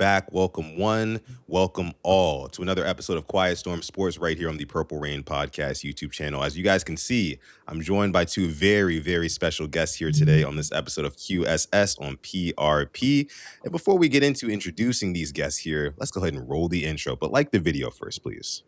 back. Welcome one, welcome all to another episode of Quiet Storm Sports right here on the Purple Rain Podcast YouTube channel. As you guys can see, I'm joined by two very, very special guests here today on this episode of QSS on PRP. And before we get into introducing these guests here, let's go ahead and roll the intro. But like the video first, please.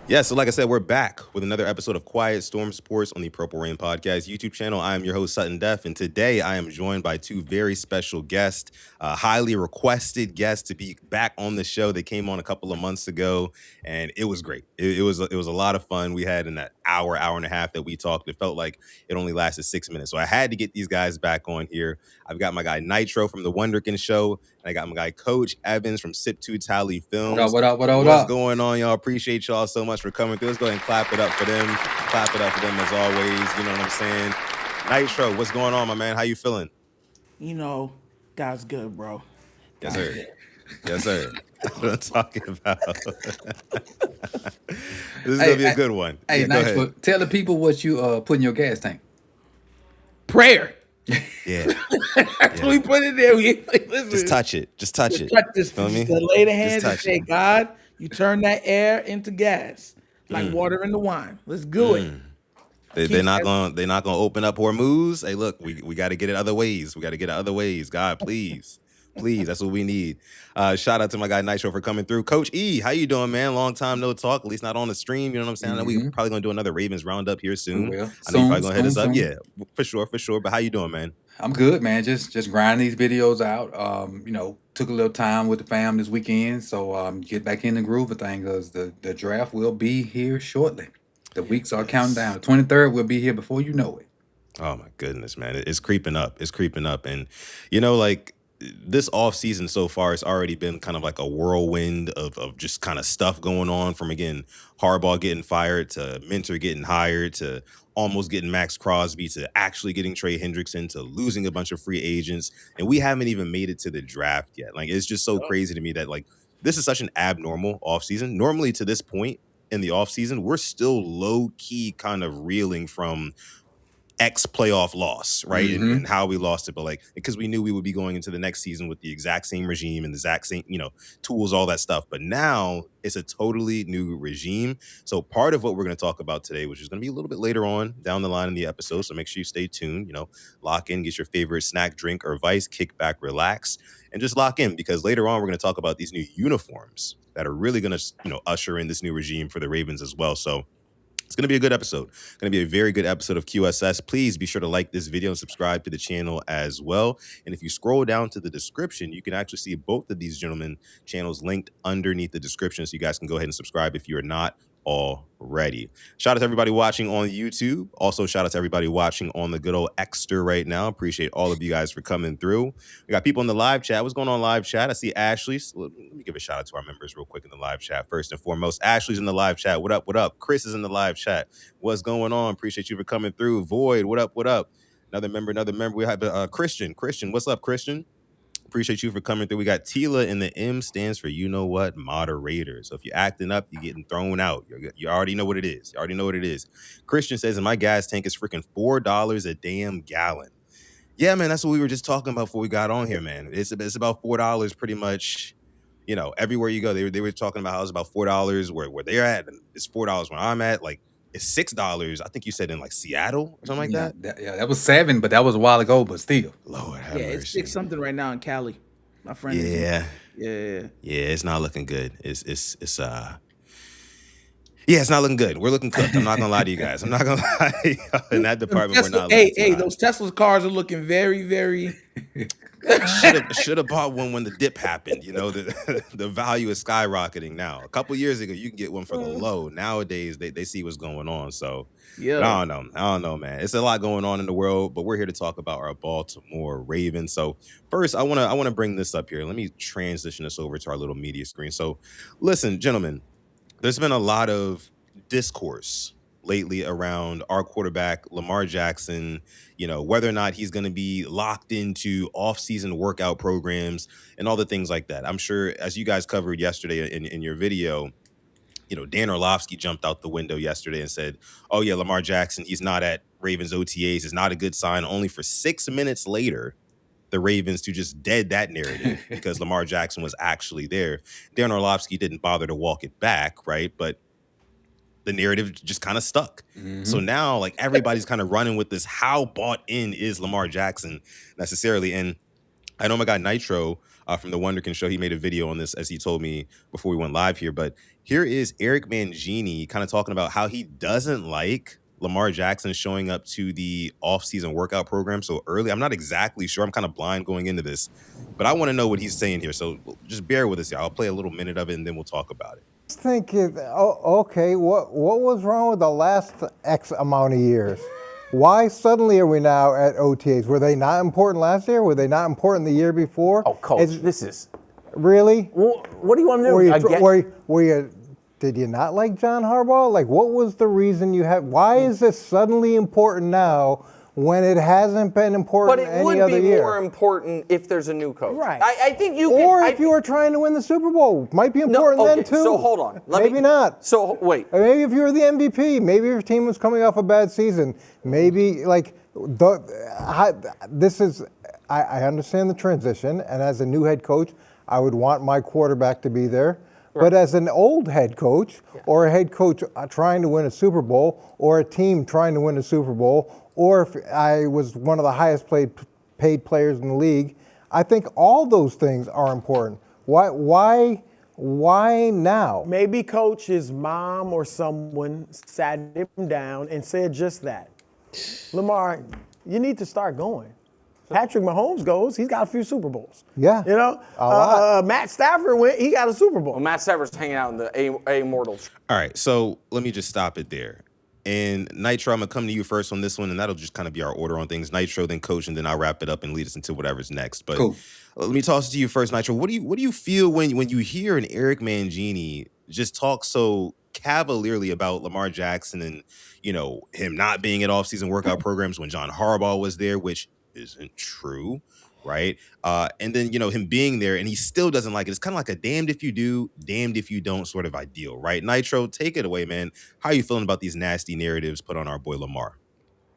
Yeah, so like I said, we're back with another episode of Quiet Storm Sports on the Purple Rain Podcast YouTube channel. I am your host, Sutton Def, and today I am joined by two very special guests, highly requested guests to be back on the show. They came on a couple of months ago, and it was great. It was a lot of fun. We had in that hour and a half that we talked, it felt like it only lasted 6 minutes. So I had to get these guys back on here. I've got my guy Nitro from the Wonderkin Show, and I got my guy Coach Evans from Sip 2 Tally Films. What's going on, y'all? Appreciate y'all so much for coming through. Let's go ahead and clap it up for them. Clap it up for them as always. You know what I'm saying? Nitro, what's going on, my man? How you feeling? You know, God's good, bro. Yes, sir. Yes, sir. That's what I'm talking about. This is going to be a good one. Hey, Nitro, tell the people what you put in your gas tank. Prayer. Yeah. We put it there. Listen, just touch it. Just touch it. Touch this. Feel me? Just lay the hands and touch say, it. God, you turn that air into gas, like water into wine. Let's do it. They're not gonna open up Hormuz. Hey, look, we got to get it other ways. We got to get it other ways. God, please. Please, that's what we need. Shout out to my guy Nitro for coming through. Coach E, how you doing, man? Long time no talk, at least not on the stream. You know what I'm saying? I know we're probably going to do another Ravens roundup here soon. I know you're probably going to hit us up. Yeah, for sure. But how you doing, man? I'm good, man. Just grinding these videos out. Took a little time with the fam this weekend. So get back in the groove of things because the draft will be here shortly. The weeks are counting down. The 23rd will be here before you know it. Oh, my goodness, man. It's creeping up. And, you know, like, this off season so far has already been kind of like a whirlwind of just kind of stuff going on, from again Harbaugh getting fired to Minter getting hired to almost getting Max Crosby to actually getting Trey Hendrickson to losing a bunch of free agents, and we haven't even made it to the draft yet. Like, it's just so crazy to me that like this is such an abnormal off season. Normally to this point in the off season, we're still low key kind of reeling from X playoff loss, right? And how we lost it, but like because we knew we would be going into the next season with the exact same regime and the exact same, tools, all that stuff. But now it's a totally new regime. So part of what we're going to talk about today, which is going to be a little bit later on down the line in the episode, so make sure you stay tuned. Lock in, get your favorite snack, drink, or vice, kick back, relax, and just lock in because later on we're going to talk about these new uniforms that are really going to, usher in this new regime for the Ravens as well. So it's going to be a good episode. Going to be a very good episode of QSS. Please be sure to like this video and subscribe to the channel as well. And if you scroll down to the description, you can actually see both of these gentlemen channels linked underneath the description. So you guys can go ahead and subscribe if you're not already. Shout out to everybody watching on YouTube. Also, shout out to everybody watching on the good old Exter right now. Appreciate all of you guys for coming through. We got people in the live chat. What's going on live chat? I see Ashley. So let me give a shout out to our members real quick in the live chat. First and foremost, Ashley's in the live chat. What up? What up? Chris is in the live chat. What's going on? Appreciate you for coming through. Void, what up? What up? Another member. We have Christian. Christian, what's up, Christian? Appreciate you for coming through. We got Tila, and the M stands for moderator. So if you're acting up, you're getting thrown out. You already know what it is. Christian says, and my gas tank is freaking $4 a damn gallon. Yeah, man, that's what we were just talking about before we got on here, man. It's about $4 pretty much. Everywhere you go, they were talking about how it's about $4 where they're at. And it's $4 when I'm at. Like, it's $6. I think you said in like Seattle or something like that. That was 7, but that was a while ago. But still, Lord have mercy. It's 6 something right now in Cali. My friend. Yeah. It's not looking good. It's not looking good. We're looking cooked. I'm not gonna lie to you guys. In that department, we're not. Hey, those Tesla cars are looking very, very. Should have bought one when the dip happened. The value is skyrocketing now. A couple years ago, you can get one for the low. Nowadays, they see what's going on. So yeah, I don't know, man. It's a lot going on in the world, but we're here to talk about our Baltimore Ravens. So first, I want to bring this up here. Let me transition this over to our little media screen. So listen, gentlemen, there's been a lot of discourse lately around our quarterback, Lamar Jackson, whether or not he's going to be locked into off-season workout programs and all the things like that. I'm sure, as you guys covered yesterday in your video, Dan Orlovsky jumped out the window yesterday and said, oh, yeah, Lamar Jackson, he's not at Ravens OTAs. Is not a good sign. Only for 6 minutes later, the Ravens to just dead that narrative because Lamar Jackson was actually there. Dan Orlovsky didn't bother to walk it back, right? But the narrative just kind of stuck. So now, like, everybody's kind of running with this. How bought in is Lamar Jackson necessarily? And I know my guy Nitro from the Wonderkin show, he made a video on this, as he told me before we went live here. But here is Eric Mangini kind of talking about how he doesn't like Lamar Jackson showing up to the off-season workout program so early. I'm not exactly sure. I'm kind of blind going into this, but I want to know what he's saying here. So just bear with us, y'all. I'll play a little minute of it, and then we'll talk about it. Okay, what was wrong with the last X amount of years? Why suddenly are we now at OTAs? Were they not important last year? Were they not important the year before? Oh, Coach, this is... Really? Well, what do you want to do? Did you not like John Harbaugh? Like, what was the reason you had? Why is this suddenly important now when it hasn't been important any other year? But it would be more important if there's a new coach. Right. I think you can... Or if you were trying to win the Super Bowl. Might be important then, too. So hold on. Maybe not. So, wait. Or maybe if you were the MVP. Maybe your team was coming off a bad season. Maybe, like, this is... I understand the transition, and as a new head coach, I would want my quarterback to be there. But as an old head coach, or a head coach trying to win a Super Bowl, or a team trying to win a Super Bowl, or if I was one of the highest paid players in the league, I think all those things are important. Why now? Maybe Coach's mom or someone sat him down and said just that. Lamar, you need to start going. Patrick Mahomes goes, he's got a few Super Bowls. Yeah. A lot. Matt Stafford went, he got a Super Bowl. Well, Matt Stafford's hanging out in the A-Immortals. All right, so let me just stop it there. And Nitro, I'm going to come to you first on this one, and that'll just kind of be our order on things. Nitro, then Coach, and then I'll wrap it up and lead us into whatever's next. But Cool. Let me toss it to you first, Nitro. What do you feel when you hear an Eric Mangini just talk so cavalierly about Lamar Jackson and, him not being at off-season workout programs when John Harbaugh was there, which isn't true, right? And then, him being there and he still doesn't like it. It's kind of like a damned if you do, damned if you don't sort of ideal, right? Nitro, take it away, man. How are you feeling about these nasty narratives put on our boy Lamar?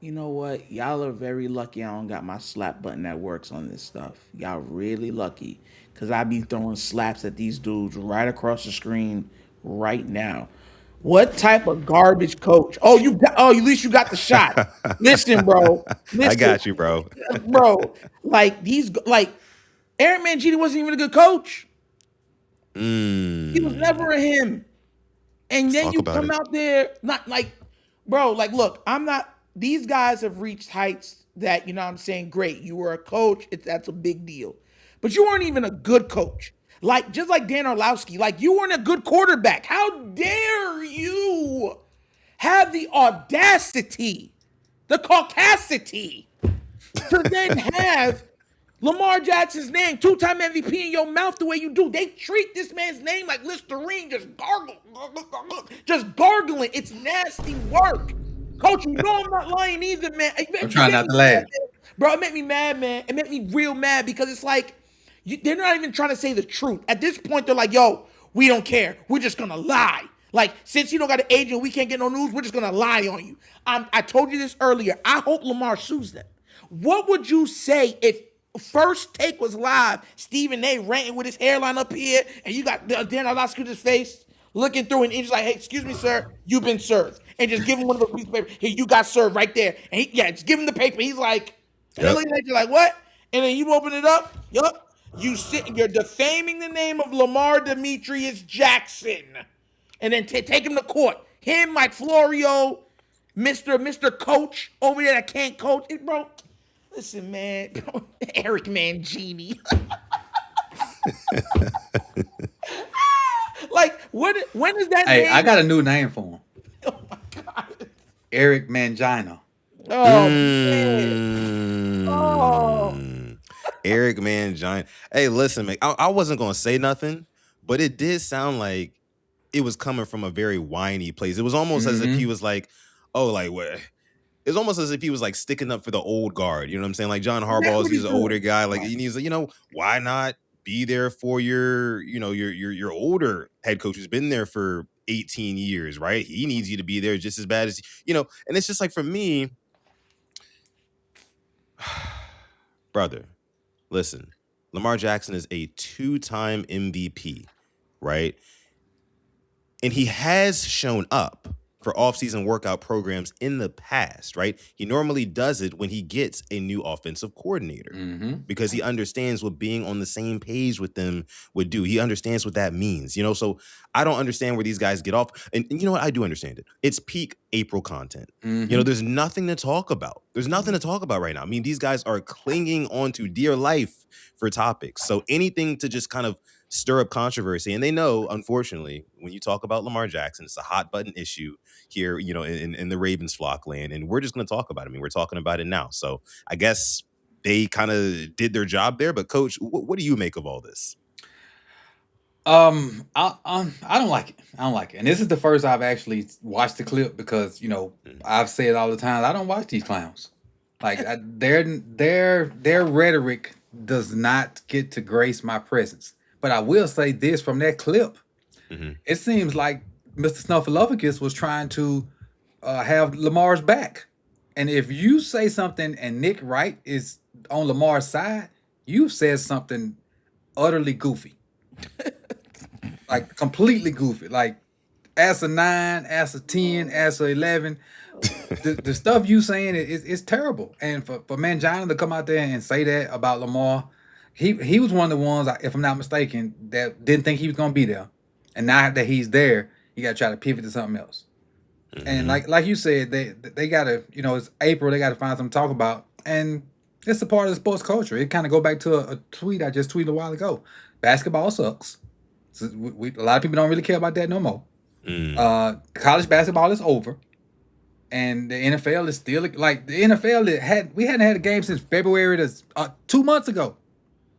You know what? Y'all are very lucky I don't got my slap button that works on this stuff. Y'all really lucky. Because I be throwing slaps at these dudes right across the screen right now. What type of garbage coach? At least you got the shot. Listen, bro. I got you, bro. Bro, Eric Mangini wasn't even a good coach. He was never a him. And then you come out there, not like, bro, like, look, these guys have reached heights that, I'm saying, great, you were a coach, that's a big deal. But you weren't even a good coach. Just like Dan Orlovsky, you weren't a good quarterback. How dare you have the audacity, the caucasity, to then have Lamar Jackson's name, 2-time MVP in your mouth the way you do? They treat this man's name like Listerine, just gargling. It's nasty work. Coach, I'm not lying either, man. I'm trying not to laugh. Bro, it made me mad, man. It made me real mad because it's like, they're not even trying to say the truth. At this point, they're like, yo, we don't care. We're just going to lie. Since you don't got an agent, we can't get no news, we're just going to lie on you. I told you this earlier. I hope Lamar sues them. What would you say if First Take was live, Stephen A. ranting with his hairline up here, and you got Dan Orlovsky's face looking through, and he's like, hey, excuse me, sir, you've been served. And just give him one of those pieces of paper. Here, you got served right there. And just give him the paper. He's like, looking at you like, what? And then you open it up. Yup. You're defaming the name of Lamar Demetrius Jackson. And then take him to court. Him, Mike Florio, Mr. Coach over there that can't coach. Bro, listen, man. Eric Mangini. When is that name? Hey, I got a new name for him. Oh, my God. Eric Mangina. Oh, man. Oh. Eric Mangini. Hey, listen, man, I wasn't going to say nothing, but it did sound like it was coming from a very whiny place. It was almost as if he was like, oh, like what? It's almost as if he was like sticking up for the old guard. You know what I'm saying? Like John That's Harbaugh, what he's he's an doing. older guy. Like Right. he needs, why not be there for your, your older head coach who's been there for 18 years, right? He needs you to be there just as bad as And it's just like for me, brother, listen, Lamar Jackson is a 2-time MVP, right? And he has shown up for off-season workout programs in the past, right? He normally does it when he gets a new offensive coordinator because he understands what being on the same page with them would do. He understands what that means, So I don't understand where these guys get off. And you know what? I do understand it. It's peak April content. There's nothing to talk about. There's nothing to talk about right now. I mean, these guys are clinging on to dear life for topics. So anything to just kind of stir up controversy. And they know, unfortunately, when you talk about Lamar Jackson, it's a hot button issue here, in the Ravens flock land. And we're just going to talk about it. I mean, we're talking about it now. So I guess they kind of did their job there. But Coach, what do you make of all this? I don't like it. I don't like it. And this is the first I've actually watched the clip because, I've said all the time, I don't watch these clowns. Like their rhetoric does not get to grace my presence. But I will say this from that clip. It seems like Mr. Snuffleupagus was trying to have Lamar's back. And if you say something and Nick Wright is on Lamar's side, you've said something utterly goofy. Like completely goofy. Like as a 9, as a 10, as a 11. The stuff you saying is terrible. And for Mangina to come out there and say that about Lamar, he was one of the ones, if I'm not mistaken, that didn't think he was going to be there. And now that he's there, you got to try to pivot to something else. And like you said, they got to, it's April, they got to find something to talk about. And it's a part of the sports culture. It kind of go back to a tweet I just tweeted a while ago. Basketball sucks. So a lot of people don't really care about that no more. College basketball is over. And the NFL is still like the NFL we hadn't had a game since February 2 months ago.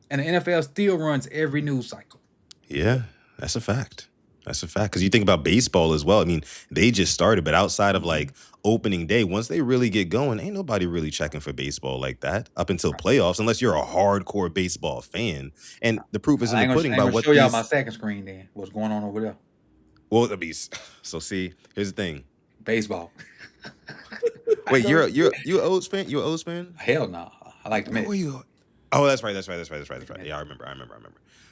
And the NFL still runs every news cycle. Yeah, that's a fact. That's a fact. Because you think about baseball as well. I mean, they just started, but outside of like opening day, once they really get going, ain't nobody really checking for baseball like that up until playoffs, unless you're a hardcore baseball fan. And the proof is in the pudding about what show y'all my second screen then. What's going on over there? Well, so see, here's the thing. Baseball. Wait, you're an O's fan? You an O's fan? Hell no. I like the Mets. Where you? Oh, that's right. Yeah, I remember.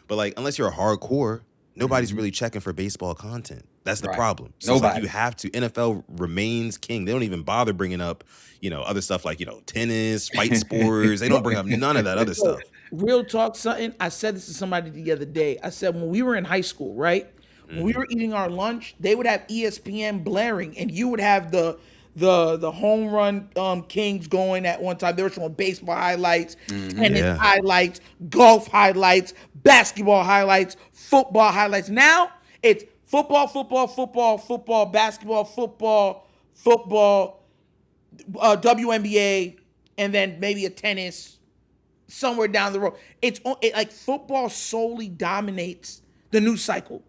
But like, unless you're a hardcore, nobody's really checking for baseball content. That's the problem. So it's like you have to. NFL remains king. They don't even bother bringing up, other stuff like, tennis, fight sports. They don't bring up none of that other stuff. Real talk, something. I said this to somebody the other day. I said when we were in high school, right? When we were eating our lunch, they would have ESPN blaring, and you would have the home run kings going at one time. They were showing baseball highlights, tennis highlights, golf highlights, basketball highlights, football highlights. Now it's football, basketball, football, WNBA, and then maybe a tennis somewhere down the road. It's like football solely dominates the news cycle.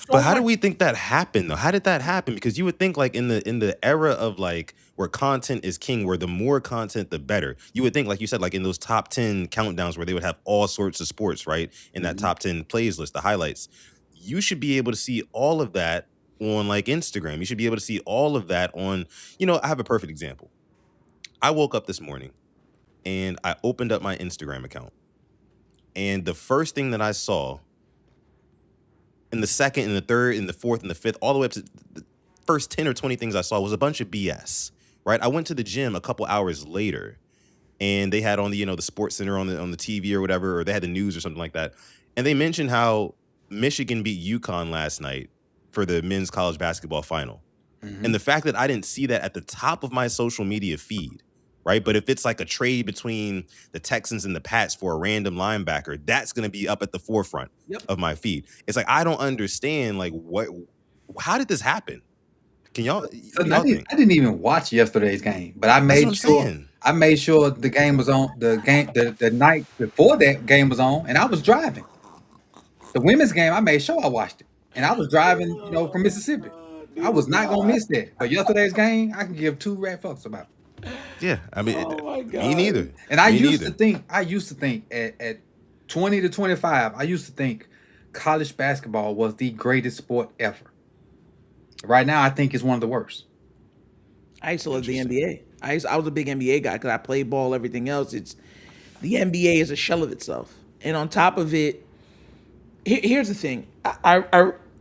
But how do we think that happened though? How did that happen? Because you would think like in the era of like where content is king, where the more content the better. You would think, like you said, like in those top 10 countdowns where they would have all sorts of sports, right? In that top 10 plays list, the highlights. You should be able to see all of that on like Instagram. You should be able to see all of that on, I have a perfect example. I woke up this morning and I opened up my Instagram account. And the first thing that I saw in the second, and the third, and the fourth, and the fifth, all the way up to the first 10 or 20 things I saw was a bunch of BS, right? I went to the gym a couple hours later, and they had on the, the Sports Center on the TV or whatever, or they had the news or something like that. And they mentioned how Michigan beat UConn last night for the men's college basketball final. And the fact that I didn't see that at the top of my social media feed, right? But if it's like a trade between the Texans and the Pats for a random linebacker, that's going to be up at the forefront of my feed. It's like, I don't understand, like, how did this happen? Can y'all, I didn't even watch yesterday's game, but I made sure the game was on, the night before that game was on, and I was driving. The women's game, I made sure I watched it. And I was driving, from Mississippi. I was not gonna miss that. But yesterday's game, I can give two rat fucks about. Yeah, I mean, Oh my me God. neither. And I Me used neither. to think at 20 to 25, I used to think college basketball was the greatest sport ever. Right now, I think it's one of the worst. I used to love the Interesting. NBA. I was a big NBA guy because I played ball, everything else. It's the NBA is a shell of itself, and on top of it, here's the thing.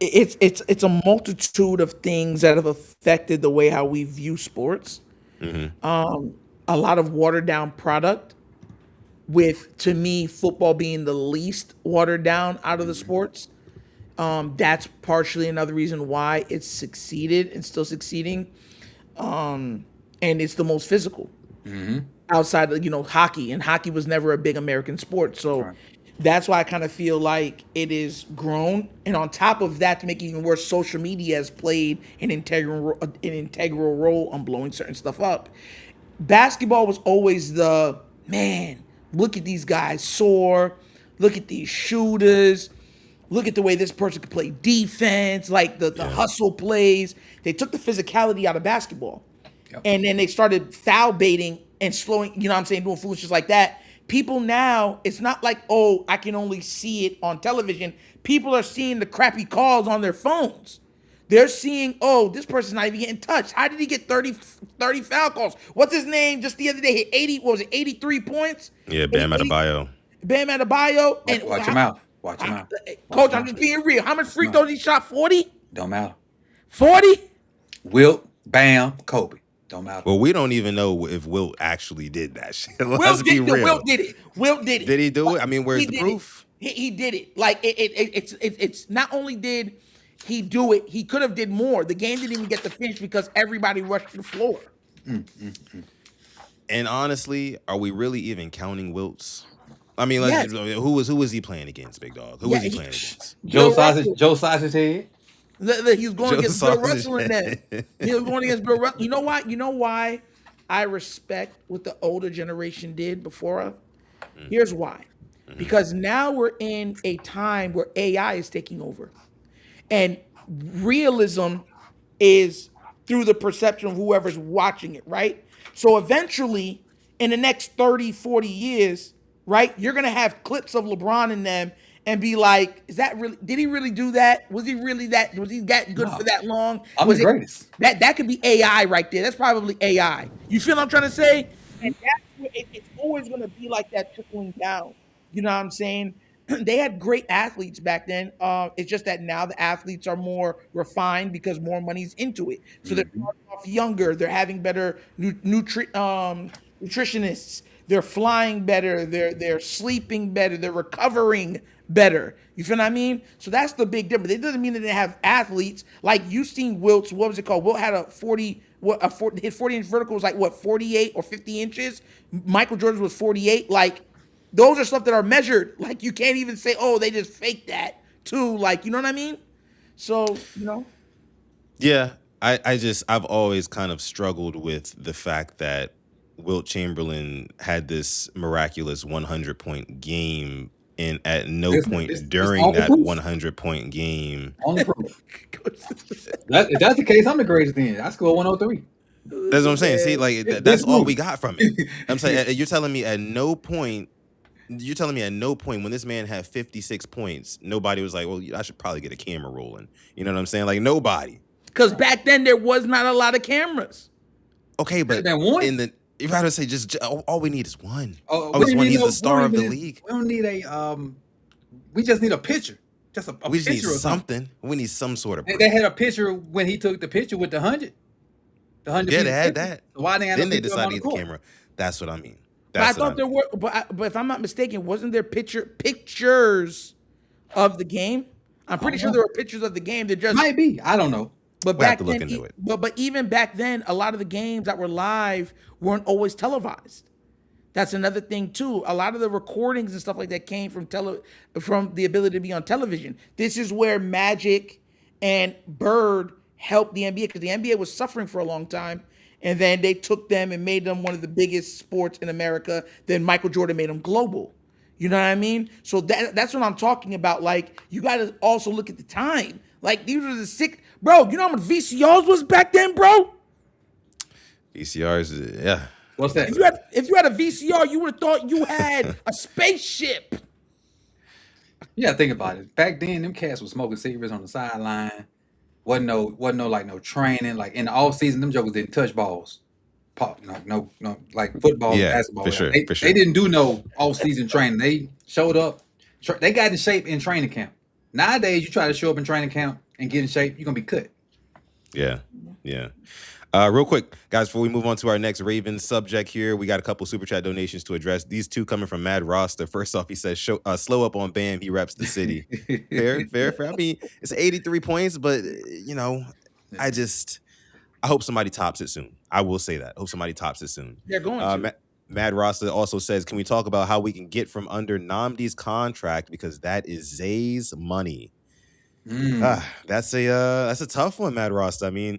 It's a multitude of things that have affected the way how we view sports. Hmm. A lot of watered down product, with to me football being the least watered down out of the sports. That's partially another reason why it's succeeded and still succeeding. And it's the most physical outside of hockey, and hockey was never a big American sport, so Right. that's why I kind of feel like it is grown. And on top of that, to make it even worse, social media has played an integral role on blowing certain stuff up. Basketball was always the man. Look at these guys soar. Look at these shooters. Look at the way this person could play defense, like the Yeah. hustle plays. They took the physicality out of basketball. Yep. And then they started foul baiting and slowing, what I'm saying, doing foolishness like that. People now, it's not like, oh, I can only see it on television. People are seeing the crappy calls on their phones. They're seeing, oh, this person's not even getting touched. How did he get 30 foul calls? What's his name? Just the other day, hit 80, what was it, 83 points? Yeah, Bam 80 Adebayo. Bam Adebayo. Watch your mouth. Watch your mouth. Coach, I'm just being real. How much free throws he shot? 40? Don't matter. 40? Wilt, Bam, Kobe. Don't matter. Well, we don't even know if Wilt actually did that shit. Let's Wilt be did, real. Wilt did it. Wilt did it. Did he do it? I mean, where's He the did proof? it. He did it. Like it's not only did he do it, he could have did more. The game didn't even get to finish because everybody rushed to the floor. And honestly, are we really even counting Wilts? I mean, Yes. who was he playing against, Big Dog? Who Yeah, was he he- playing against? Joe Sausage Head. He was going Joe against Bill Sausage Russell in that. He was going against Bill Russell. You know why? You know why I respect what the older generation did before us? Here's why. Because now we're in a time where AI is taking over. And realism is through the perception of whoever's watching it, right? So eventually, in the next 30, 40 years, right, you're going to have clips of LeBron in them and be like, is that really, did he really do that? Was he that good No. for that long? I'm Was the greatest. That could be AI right there. That's probably AI. You feel what I'm trying to say? And that's what it's always going to be like that trickling down. You know what I'm saying? They had great athletes back then. It's just that now the athletes are more refined because more money's into it. So they're starting off younger. They're having better nutritionists. They're flying better. They're sleeping better. They're recovering better. You feel what I mean? So that's the big difference. It doesn't mean that they have athletes like you seen Wilt's. What was it called? Wilt had a 40. His 40-inch vertical was like what 48 or 50 inches. Michael Jordan's was 48. Like those are stuff that are measured. Like you can't even say, oh, they just faked that too. Like you know what I mean? So Yeah, I've always kind of struggled with the fact that Wilt Chamberlain had this miraculous 100-point game, and at no point It's during all the that proof. 100-point game. On the proof. If that's the case, I'm the greatest then. I scored 103. That's what I'm saying. See, like This that's all proof. we got from it. I'm saying you're telling me at no point when this man had 56 points, nobody was like, well, I should probably get a camera rolling. You know what I'm saying? Like nobody. because back then there was not a lot of cameras. Okay, but That one? in the you gotta say just all we need is one. Oh, All we need is one. He's the star of the league. We don't need a we just need a picture. Just a We just need picture of something. We need some sort of. They had a picture when he took the picture with the 100. The 100. Yeah, piece they had picture. that. So why they had Then a they picture of him decided on to the get the court? camera. That's what I mean. But I That's what thought there mean. were, but if I'm not mistaken, wasn't there pictures of the game? I'm pretty sure there were pictures of the game. They're just Might be. I don't know. But We'll have back to look then, into it. but even back then, a lot of the games that were live weren't always televised. That's another thing too. A lot of the recordings and stuff like that came from from the ability to be on television. This is where Magic and Bird helped the NBA because the NBA was suffering for a long time, and then they took them and made them one of the biggest sports in America. Then Michael Jordan made them global. You know what I mean? So that's what I'm talking about. Like, you got to also look at the time. Like, these were the sick, bro. You know how much VCRs was back then, bro? VCRs, yeah. What's that? If you had a VCR, you would have thought you had a spaceship. Yeah, think about it. Back then, them cats was smoking cigarettes on the sideline. Wasn't no like no training. Like in the off season, them jokers didn't touch balls. Pop, no, like football, Yeah, basketball. for sure, They, for sure. they didn't do no off season training. They showed up. They got in shape in training camp. Nowadays, you try to show up in training camp and get in shape, you're gonna be cut. Yeah, yeah. Real quick, guys, before we move on to our next Ravens subject here, we got a couple super chat donations to address. These two coming from Mad Roster. First off, he says, slow up on Bam. He reps the city. Fair. I mean, it's 83 points, but, you know, I hope somebody tops it soon. I will say that. I hope somebody tops it soon. They're going to. Mad Roster also says, can we talk about how we can get from under Namdi's contract, because that is Zay's money. That's a tough one, Mad Roster. I mean,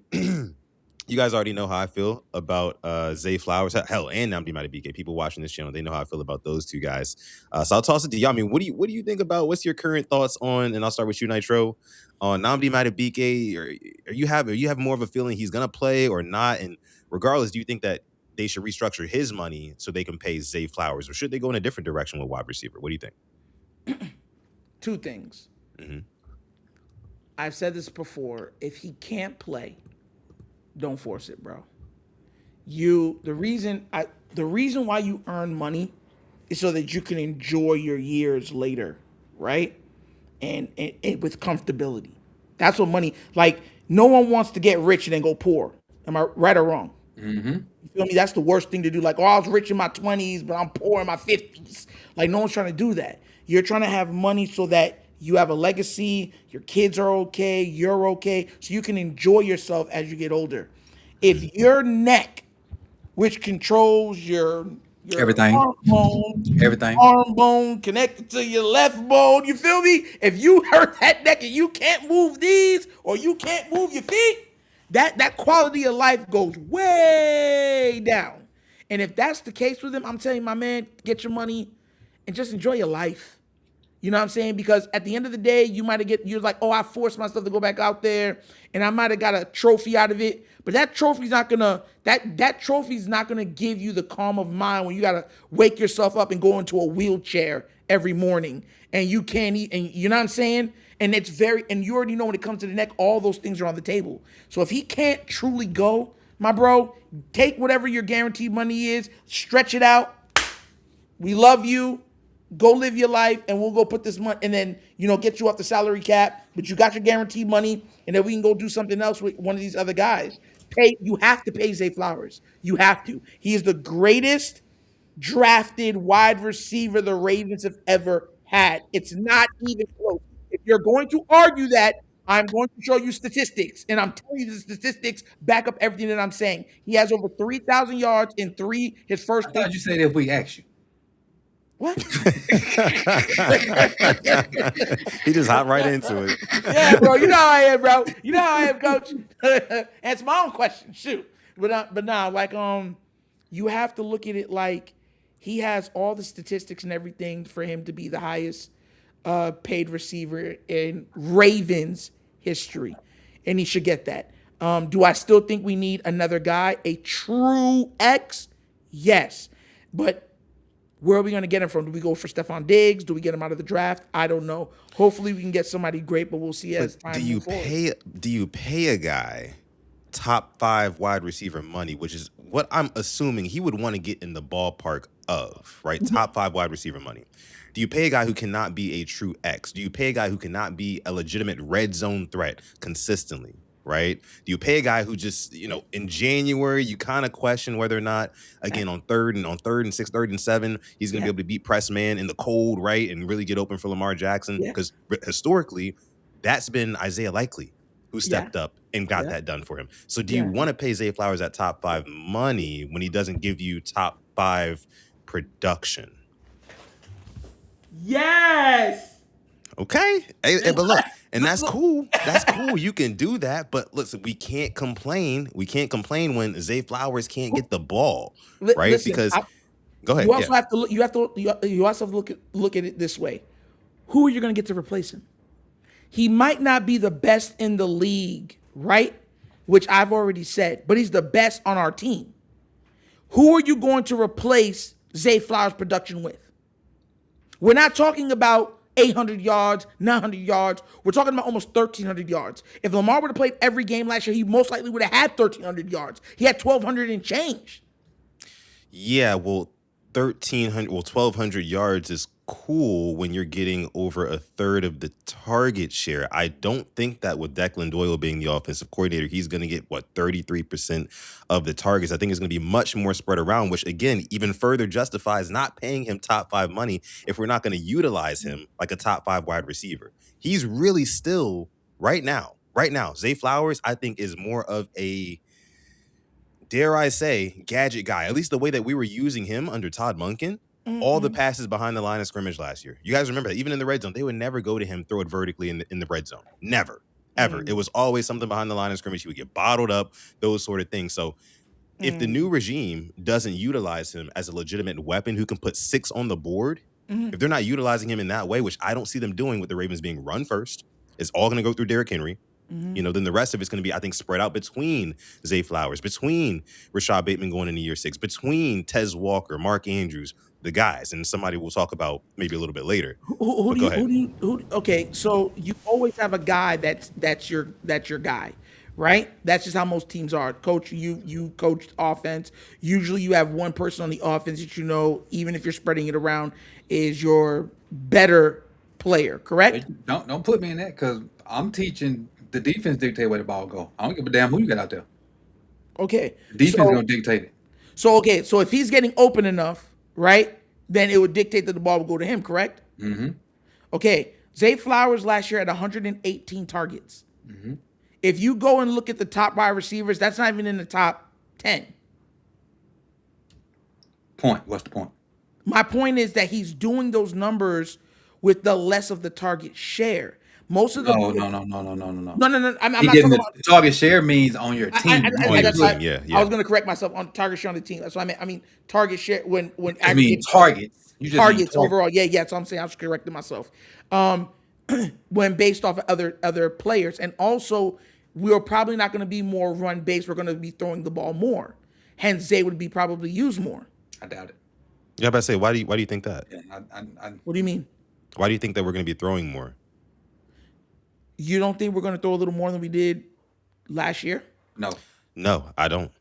you guys already know how I feel about Zay Flowers. Hell, and Namdi Madubuike. People watching this channel, they know how I feel about those two guys. So I'll toss it to y'all. I mean, what do you think about? What's your current thoughts on? And I'll start with you, Nitro, on Namdi Madubuike. Or you have more of a feeling he's gonna play or not? And regardless, do you think that they should restructure his money so they can pay Zay Flowers, or should they go in a different direction with wide receiver? What do you think? Two things. Mm-hmm. I've said this before. If he can't play, don't force it, bro. The reason why you earn money is so that you can enjoy your years later, right? And with comfortability. That's what money, like, no one wants to get rich and then go poor. Am I right or wrong? Mm-hmm. You feel me? That's the worst thing to do. Like, oh, I was rich in my 20s, but I'm poor in my 50s. Like, no one's trying to do that. You're trying to have money so that you have a legacy, your kids are okay, you're okay, so you can enjoy yourself as you get older. If your neck, which controls your Everything. arm bone connected to your left bone, you feel me? If you hurt that neck and you can't move these or you can't move your feet, that quality of life goes way down. And if that's the case with him, I'm telling you, my man, get your money and just enjoy your life. You know what I'm saying? Because at the end of the day, you're like, oh, I forced myself to go back out there and I might have got a trophy out of it. But that trophy's not gonna give you the calm of mind when you gotta wake yourself up and go into a wheelchair every morning and you can't eat, and you know what I'm saying? And you already know when it comes to the neck, all those things are on the table. So if he can't truly go, my bro, take whatever your guaranteed money is, stretch it out. We love you. Go live your life, and we'll go put this money, and then, get you off the salary cap, but you got your guaranteed money, and then we can go do something else with one of these other guys. You have to pay Zay Flowers. You have to. He is the greatest drafted wide receiver the Ravens have ever had. It's not even close. If you're going to argue that, I'm going to show you statistics, and I'm telling you the statistics back up everything that I'm saying. He has over 3,000 yards in his first. I thought you said if we asked you. What? He just hopped right into it. Yeah, bro. You know how I am, bro. You know how I am, coach. Answer my own question. Shoot. But nah, like, you have to look at it like he has all the statistics and everything for him to be the highest paid receiver in Ravens history. And he should get that. Do I still think we need another guy? A true X? Yes. But where are we going to get him from? Do we go for Stephon Diggs? Do we get him out of the draft? I don't know. Hopefully we can get somebody great, but we'll see as time moves forward. Do you pay a guy top 5 wide receiver money, which is what I'm assuming he would want to get in the ballpark of, right? Mm-hmm. Top 5 wide receiver money. Do you pay a guy who cannot be a true X? Do you pay a guy who cannot be a legitimate red zone threat consistently? Right? Do you pay a guy who just, in January, you kind of question whether or not, again, on third and 6, 3rd and 7, he's going to be able to beat press man in the cold, right? And really get open for Lamar Jackson. Because historically, that's been Isaiah Likely who stepped up and got that done for him. So do you want to pay Zay Flowers that top 5 money when he doesn't give you top 5 production? Yes. Okay. Hey, but look, and that's cool. That's cool. You can do that. But listen, we can't complain. We can't complain when Zay Flowers can't get the ball, right? Listen, because Go ahead. You Yeah. also have to look. You also have to look at it this way. Who are you going to get to replace him? He might not be the best in the league, right? Which I've already said, but he's the best on our team. Who are you going to replace Zay Flowers' production with? We're not talking about 800 yards, 900 yards. We're talking about almost 1,300 yards. If Lamar would have played every game last year, he most likely would have had 1,300 yards. He had 1,200 and change. Yeah, well, 1,200 yards is cool when you're getting over a third of the target share. I don't think that with Declan Doyle being the offensive coordinator, he's going to get, 33% of the targets. I think it's going to be much more spread around, which, again, even further justifies not paying him top 5 money if we're not going to utilize him like a top 5 wide receiver. He's really still, right now, Zay Flowers, I think, is more of a, dare I say, gadget guy. At least the way that we were using him under Todd Monken, all the passes behind the line of scrimmage last year. You guys remember that? Even in the red zone, they would never go to him, throw it vertically in the red zone. Never, ever. It was always something behind the line of scrimmage. He would get bottled up, those sort of things. So if the new regime doesn't utilize him as a legitimate weapon who can put 6 on the board, if they're not utilizing him in that way, which I don't see them doing with the Ravens being run first, it's all going to go through Derrick Henry. Then the rest of it's going to be, I think, spread out between Zay Flowers, between Rashad Bateman going into year 6, between Tez Walker, Mark Andrews, the guys, and somebody we'll talk about maybe a little bit later. Okay, so you always have a guy that's your guy, right? That's just how most teams are. Coach, you coached offense. Usually you have one person on the offense that even if you're spreading it around, is your better player, correct? Don't put me in that because I'm teaching the defense dictate where the ball go. I don't give a damn who you got out there. Okay. The defense gonna dictate it. So if he's getting open enough, right, then it would dictate that the ball would go to him, correct? Mm-hmm. Okay. Zay Flowers last year had 118 targets. If you go and look at the top wide receivers, that's not even in the top 10. What's the point? My point is that he's doing those numbers with the less of the target share. Most of the No. No. I'm not He talking getting about the target share means on your team. I was going to correct myself on target share on the team. That's what I meant. I mean target share when I mean targets. You just targets overall. Yeah. That's what I'm saying. I was correcting myself. When based off of other players, and also we're probably not going to be more run based. We're going to be throwing the ball more. Hence, Zay would be probably used more. I doubt it. Yeah, but I say, why do you think that? Yeah, What do you mean? Why do you think that we're going to be throwing more? You don't think we're going to throw a little more than we did last year? No, I don't.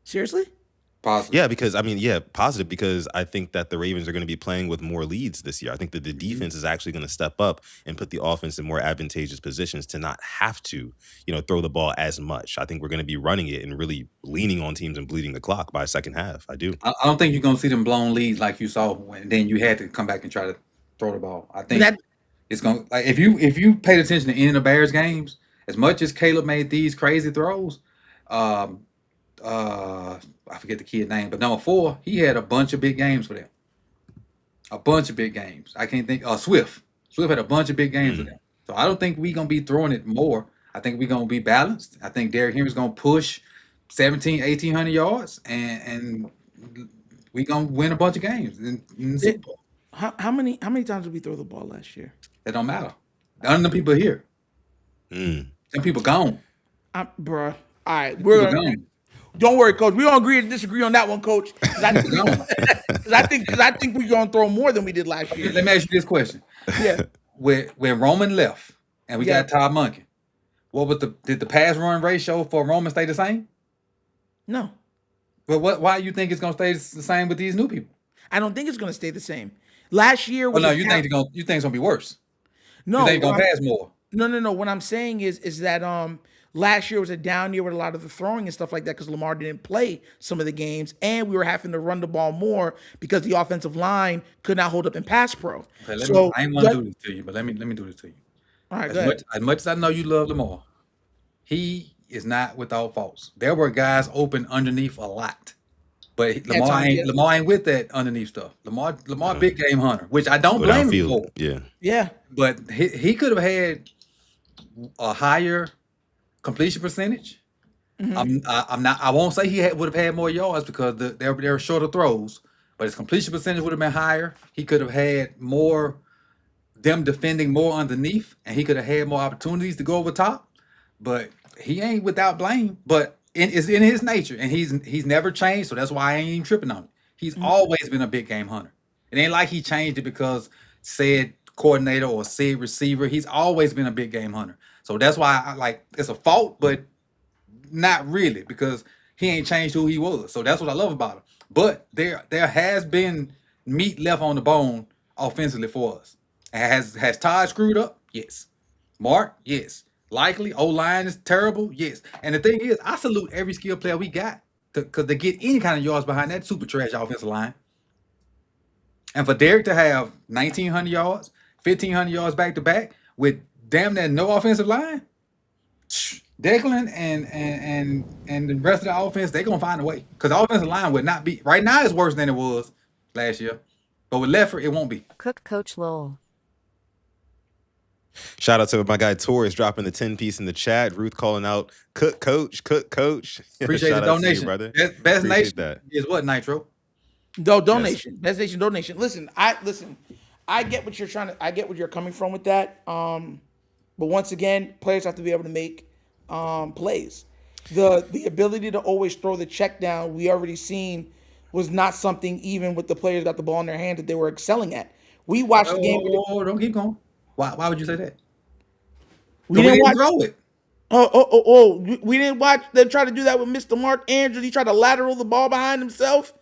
Seriously? Positive. Yeah, because positive because I think that the Ravens are going to be playing with more leads this year. I think that the defense is actually going to step up and put the offense in more advantageous positions to not have to, throw the ball as much. I think we're going to be running it and really leaning on teams and bleeding the clock by second half. I do. I don't think you're going to see them blown leads like you saw when then you had to come back and try to throw the ball. I think it's going to, like, if you paid attention to any of the Bears games, as much as Caleb made these crazy throws, I forget the kid name, but number 4, he had a bunch of big games for them. A bunch of big games. I can't think. Swift. Swift had a bunch of big games for them. So I don't think we're going to be throwing it more. I think we're going to be balanced. I think Derrick Henry's going to push 1,800 yards, and we're going to win a bunch of games in the Super Bowl. How many times did we throw the ball last year? It don't matter. None of the people here. Some people gone. Bruh. All right. We're gone. Don't worry, Coach. We don't agree to disagree on that one, Coach. Because I think we're going to throw more than we did last year. Let me ask you this question. Yeah. When Roman left and we got Todd Monken, did the pass run ratio for Roman stay the same? No. But why you think it's going to stay the same with these new people? I don't think it's going to stay the same. Last year was you think it's going to be worse? No. You think it's going to pass more? No. What I'm saying is that last year was a down year with a lot of the throwing and stuff like that because Lamar didn't play some of the games, and we were having to run the ball more because the offensive line could not hold up in pass pro. Okay, I ain't want to do this to you, but let me do this to you. All right, as much as I know you love Lamar, he is not without faults. There were guys open underneath a lot, but Lamar ain't with that underneath stuff. Lamar big game hunter, which I don't blame him for. Yeah. But he could have had a higher completion percentage I'm not. I won't say he would have had more yards because there were shorter throws, but his completion percentage would have been higher. He could have had more them defending more underneath, and he could have had more opportunities to go over top. But he ain't without blame. But it's in his nature, and he's never changed. So that's why I ain't even tripping on it. He's always been a big game hunter. It ain't like he changed it because said coordinator or said receiver. He's always been a big game hunter. So that's why I like it's a fault, but not really because he ain't changed who he was. So that's what I love about him. But there has been meat left on the bone offensively for us. Has Todd screwed up? Yes. Mark? Yes. Likely. O-line is terrible? Yes. And the thing is, I salute every skill player we got because they get any kind of yards behind that super trash offensive line. And for Derek to have 1,900 yards, 1,500 yards back to back with damn near no offensive line, Declan and the rest of the offense, they're gonna find a way. Because the offensive line would not be right now. It's worse than it was last year, but with Leffert, it won't be. Cook Coach Lowell. Shout out to my guy Torres dropping the 10-piece in the chat. Ruth calling out Cook Coach. Appreciate the donation, brother. Best Appreciate nation that. is what, Nitro? Donation. Yes. Best nation donation. Listen. I get what you're I get where you're coming from with that. But once again, players have to be able to make plays. The ability to always throw the check down, we already seen, was not something even with the players got the ball in their hand that they were excelling at. We watched the game. Don't keep going. Why would you say that? We didn't throw it. We didn't watch them try to do that with Mr. Mark Andrews. He tried to lateral the ball behind himself.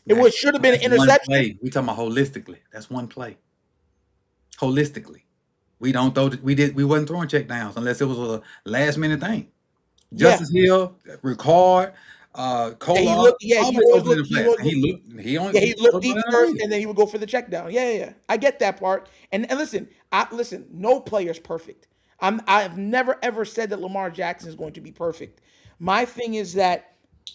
It should have been an interception. We talking about holistically. That's one play. Holistically. We don't throw. We wasn't throwing check downs unless it was a last minute thing. Justice Hill, Ricard, Kolar. He looked deep first, and then he would go for the check down. Yeah. I get that part. And listen, no player's perfect. I've never ever said that Lamar Jackson is going to be perfect. My thing is that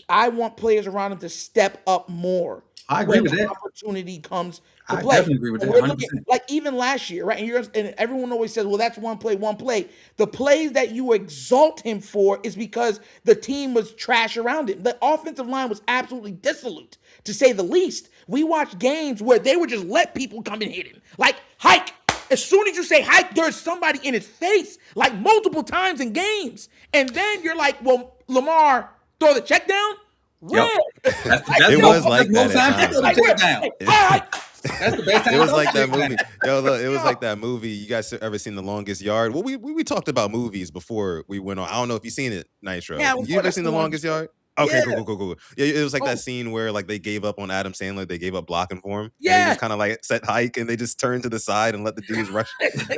I want players around him to step up more. I agree with that. Opportunity comes to I play. definitely agree with that. 100%. Like even last year, right? And everyone always says, "Well, that's one play." The plays that you exalt him for is because the team was trash around him. The offensive line was absolutely dissolute, to say the least. We watched games where they would just let people come and hit him, like hike. As soon as you say hike, there's somebody in his face, like multiple times in games, and then you're like, "Well, Lamar, throw the check down." Yep. It was like that at times. That's the best time. It was like that movie. Yo, look, it was like that movie. You guys ever seen The Longest Yard? Well, we talked about movies before we went on. I don't know if you've seen it, Nitro. Yeah, you ever seen The Longest Yard? Okay, yeah. cool. Yeah, it was like that scene where like they gave up on Adam Sandler. They gave up blocking for him. Yeah. And they just kind of like set hike and they just turned to the side and let the dudes rush. That's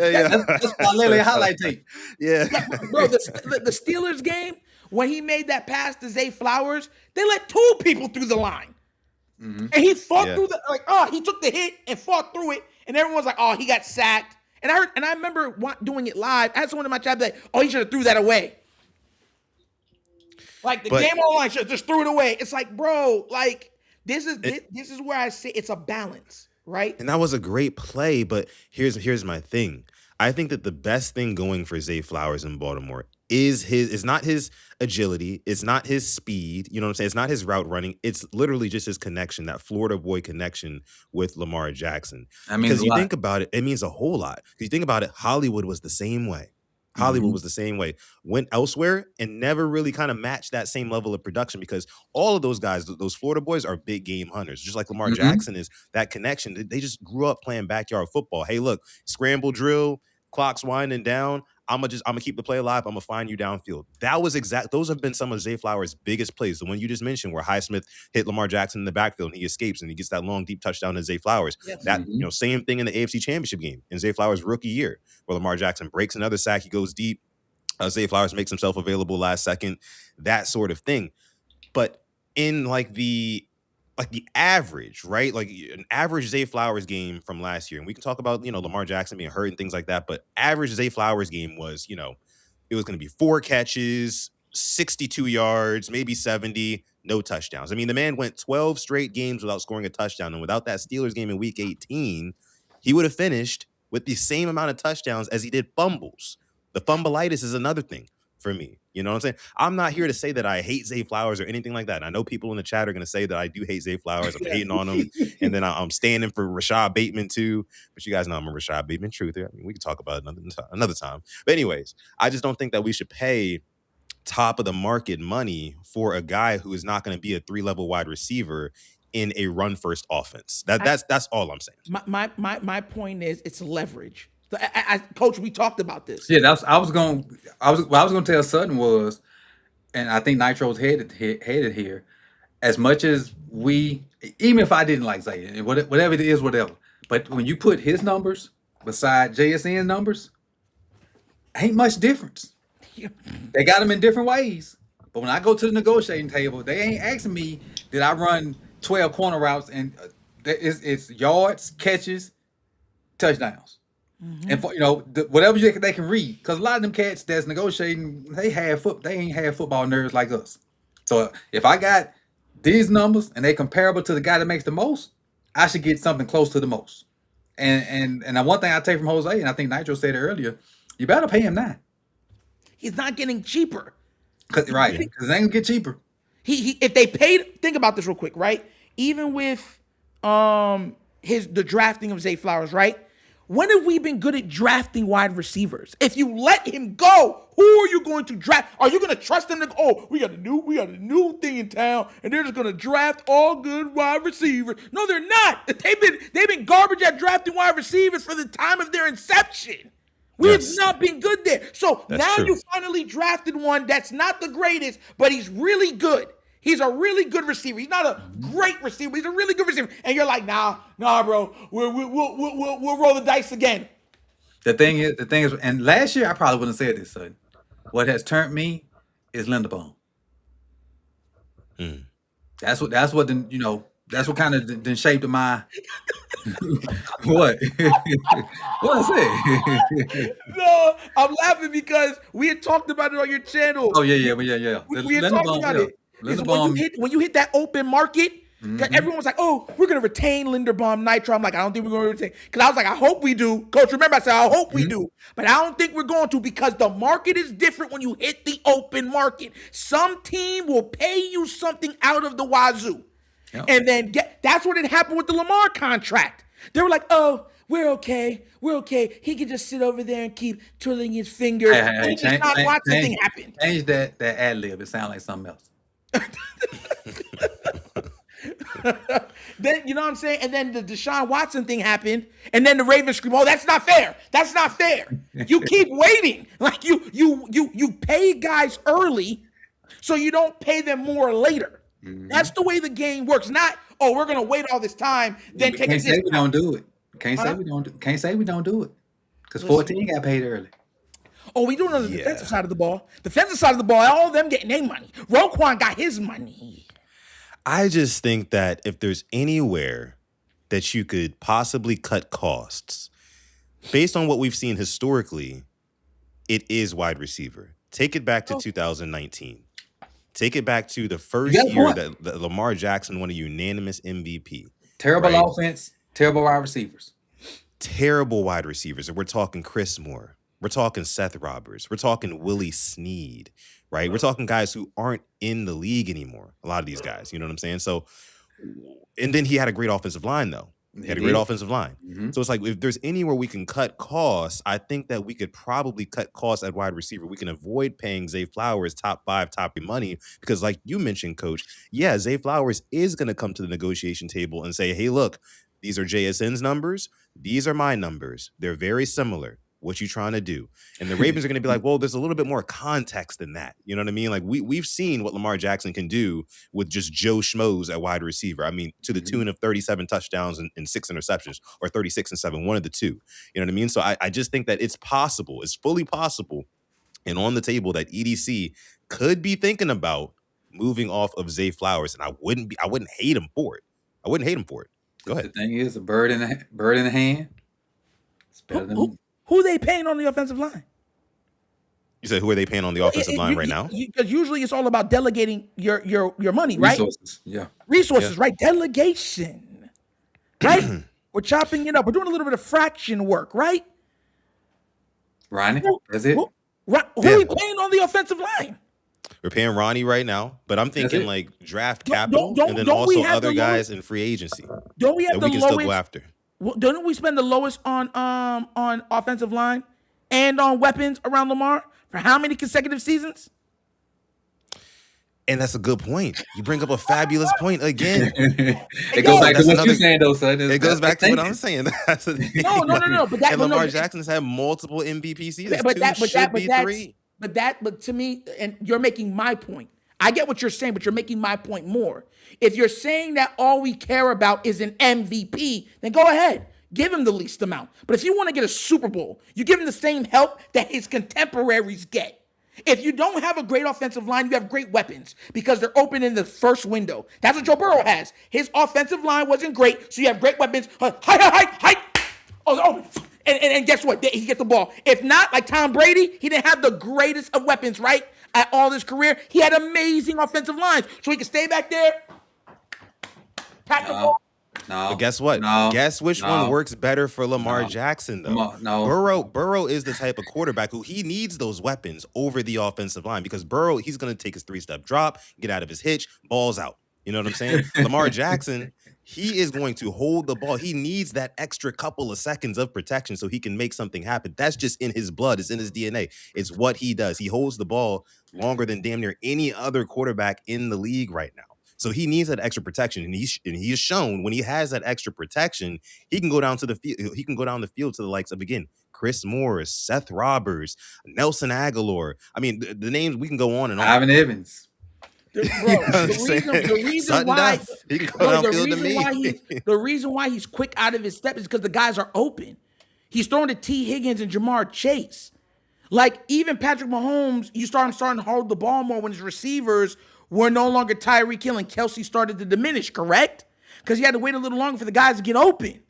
literally a highlight tape. Yeah. Bro, the Steelers game, when he made that pass to Zay Flowers, they let two people through the line. Mm-hmm. And he fought through he took the hit and fought through it. And everyone's like, he got sacked. And I remember doing it live. I had someone in my chat like, he should have threw that away. Like the game online should just threw it away. It's like, bro, like this is where I say it's a balance, right? And that was a great play, but here's my thing. I think that the best thing going for Zay Flowers in Baltimore is not his agility, it's not his speed, you know what I'm saying? It's not his route running. It's literally just his connection, that Florida boy connection with Lamar Jackson. Because you think about it, it means a whole lot. Because you think about it, Hollywood was the same way. Was the same way. Went elsewhere and never really kind of matched that same level of production because all of those guys, those Florida boys, are big game hunters. Just like Lamar Jackson is, that connection. They just grew up playing backyard football. Hey, look, scramble drill, clock's winding down. I'm gonna keep the play alive. I'm gonna find you downfield. Those have been some of Zay Flowers' biggest plays. The one you just mentioned, where Highsmith hit Lamar Jackson in the backfield and he escapes and he gets that long deep touchdown to Zay Flowers. Yes. That same thing in the AFC Championship game in Zay Flowers' rookie year, where Lamar Jackson breaks another sack, he goes deep. Zay Flowers makes himself available last second. That sort of thing. But in the average, right? Like an average Zay Flowers game from last year. And we can talk about, Lamar Jackson being hurt and things like that. But average Zay Flowers game was, it was going to be 4 catches, 62 yards, maybe 70, no touchdowns. I mean, the man went 12 straight games without scoring a touchdown. And without that Steelers game in week 18, he would have finished with the same amount of touchdowns as he did fumbles. The fumbleitis is another thing. for me. You know what I'm saying? I'm not here to say that I hate Zay Flowers or anything like that. And I know people in the chat are going to say that I do hate Zay Flowers. I'm hating on him. And then I'm standing for Rashad Bateman too. But you guys know I'm a Rashad Bateman truther. I mean, we can talk about it another time. But anyways, I just don't think that we should pay top of the market money for a guy who is not going to be a 3-level wide receiver in a run first offense. That's all I'm saying. My point is it's leverage. Coach, we talked about this. Yeah, what I was gonna tell Sutton was, and I think Nitro's headed here. As much as we, even if I didn't like Zay, whatever it is, whatever. But when you put his numbers beside JSN's numbers, ain't much difference. They got them in different ways. But when I go to the negotiating table, they ain't asking me, did I run 12 corner routes, and it's yards, catches, touchdowns. And for, whatever they can read, because a lot of them cats that's negotiating, they ain't have football nerds like us. So if I got these numbers and they comparable to the guy that makes the most, I should get something close to the most. And one thing I take from Jose, and I think Nitro said it earlier, you better pay him now. He's not getting cheaper. Right, because it ain't gonna get cheaper. He if they paid, think about this real quick, right? Even with the drafting of Zay Flowers, right? When have we been good at drafting wide receivers? If you let him go, who are you going to draft? Are you going to trust them to go, oh, we got a new thing in town, and they're just going to draft all good wide receivers? No, they're not. They've been garbage at drafting wide receivers for the time of their inception. We have not been good there. So now you finally drafted one that's not the greatest, but he's really good. He's a really good receiver. He's not a great receiver. He's a really good receiver. And you're like, nah, bro. We'll roll the dice again. The thing is, and last year I probably wouldn't have said this, son. What has turned me is Linderbaum. That's what kind of then shaped my what? What I say? No, I'm laughing because we had talked about it on your channel. Oh yeah. We had talked about it. When you hit that open market, everyone was like, oh, we're going to retain Linderbaum Nitro. I'm like, I don't think we're going to retain. Because I was like, I hope we do. Coach, remember, I said, I hope we do. But I don't think we're going to, because the market is different when you hit the open market. Some team will pay you something out of the wazoo. Yep. And then that's what had happened with the Lamar contract. They were like, oh, we're okay. He can just sit over there and keep twiddling his fingers. Hey, Deshaun Watson thing happened. Change that ad lib. It sounds like something else. Then you know what I'm saying? And then the Deshaun Watson thing happened, and then the Ravens scream, "Oh, that's not fair! That's not fair!" You keep waiting, like you pay guys early, so you don't pay them more later. That's the way the game works. Not, oh, we're gonna wait all this time, then take a discount. Can't say we don't do it. Can't say we don't do it. Because 14 got paid early. Oh, we do it on the defensive side of the ball. Defensive side of the ball, all of them getting their money. Roquan got his money. I just think that if there's anywhere that you could possibly cut costs, based on what we've seen historically, it is wide receiver. Take it back to 2019. Take it back to the first year that Lamar Jackson won a unanimous MVP. Terrible offense, terrible wide receivers. Terrible wide receivers. And we're talking Chris Moore. We're talking Seth Roberts. We're talking Willie Snead, right? We're talking guys who aren't in the league anymore. A lot of these guys, you know what I'm saying? So, and then he had a great offensive line, though. He had a great offensive line. So it's like, if there's anywhere we can cut costs, I think that we could probably cut costs at wide receiver. We can avoid paying Zay Flowers top 5, top money, because like you mentioned, Coach, Zay Flowers is going to come to the negotiation table and say, hey, look, these are JSN's numbers. These are my numbers. They're very similar. What you trying to do? And the Ravens are going to be like, well, there's a little bit more context than that. You know what I mean? Like we've seen what Lamar Jackson can do with just Joe Schmoes at wide receiver. I mean, to the tune of 37 touchdowns and 6 interceptions, or 36 and 7, one of the two. You know what I mean? So I just think that it's possible. It's fully possible and on the table that EDC could be thinking about moving off of Zay Flowers. And I wouldn't hate him for it. Go ahead. The thing is, a bird in the hand. It's better than who are they paying on the offensive line? You said, who are they paying on the offensive line right now? Because usually it's all about delegating your money, right? Resources, yeah. Resources, right? Delegation, right? We're chopping it up. We're doing a little bit of fraction work, right? Ronnie, that's it. Who are we paying on the offensive line? We're paying Ronnie right now, but I'm thinking it. like draft capital and then Don't we also have other the guys lowest? in free agency Don't we have that the we can still go lowest? after. Don't we spend the lowest on offensive line and on weapons around Lamar for how many consecutive seasons? And that's a good point. You bring up a fabulous point again. It goes back to what you're saying, though, son. It goes back to what I'm saying. That's the thing. No. And Lamar Jackson's had multiple MVP seasons. But Three. But to me, and you're making my point. I get what you're saying, but you're making my point more. If you're saying that all we care about is an MVP, then go ahead. Give him the least amount. But if you want to get a Super Bowl, you give him the same help that his contemporaries get. If you don't have a great offensive line, you have great weapons because they're open in the first window. That's what Joe Burrow has. His offensive line wasn't great, so you have great weapons. Hi. Oh, and guess what? He gets the ball. If not, like Tom Brady, he didn't have the greatest of weapons, right? At all his career, he had amazing offensive lines, so he could stay back there, pat the ball. But guess what? Guess which one works better for Lamar Jackson, though? Burrow is the type of quarterback who he needs those weapons over the offensive line because Burrow, he's going to take his 3-step drop, get out of his hitch, balls out. You know what I'm saying? Lamar Jackson, he is going to hold the ball. He needs that extra couple of seconds of protection so he can make something happen. That's just in his blood. It's in his DNA. It's what he does. He holds the ball longer than damn near any other quarterback in the league right now. So he needs that extra protection, and he has shown when he has that extra protection, he can go down to the field. He can go down the field to the likes of again Chris Morris, Seth Roberts, Nelson Aguilar. I mean, the names we can go on and on. Ivan Evans. The reason why he's quick out of his step is because the guys are open. He's throwing to T. Higgins and Jamar Chase. Like even Patrick Mahomes, starting to hold the ball more when his receivers were no longer Tyreek Hill and Kelsey started to diminish, correct? Because he had to wait a little longer for the guys to get open.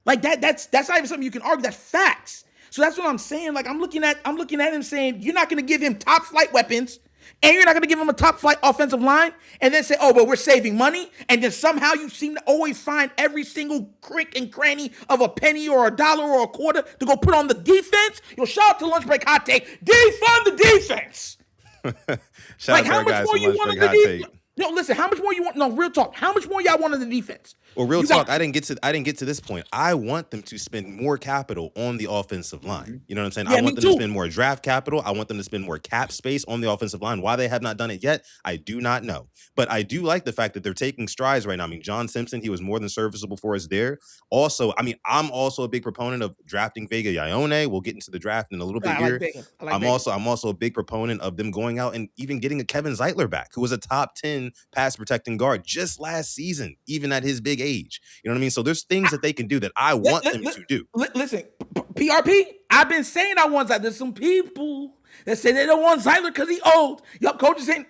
Like that's not even something you can argue. That's facts. So that's what I'm saying. Like I'm looking at him saying, you're not going to give him top flight weapons, and you're not going to give him a top flight offensive line, and then say, oh, but we're saving money. And then somehow you seem to always find every single crick and cranny of a penny or a dollar or a quarter to go put on the defense. Shout out to Lunch Break Hot Take. Defund the defense. Shout out to our guys from Lunch Break Hot Take. No, listen, how much more you want? No, real talk. How much more y'all want on the defense? Well, real talk, I didn't get to this point. I want them to spend more capital on the offensive line. You know what I'm saying? Yeah, I want them to spend more draft capital. I want them to spend more cap space on the offensive line. Why they have not done it yet, I do not know. But I do like the fact that they're taking strides right now. I mean, John Simpson, he was more than serviceable for us there. Also, I mean, I'm also a big proponent of drafting Vega Ione. We'll get into the draft in a little bit here. I'm also a big proponent of them going out and even getting a Kevin Zeitler back, who was a top 10 pass protecting guard just last season, even at his big age. You know what I mean? So there's things that they can do that I want them to do. Listen, PRP, I've been saying I want Zeitler. There's some people that say they don't want Zeitler because he's old. Yo, coach is saying,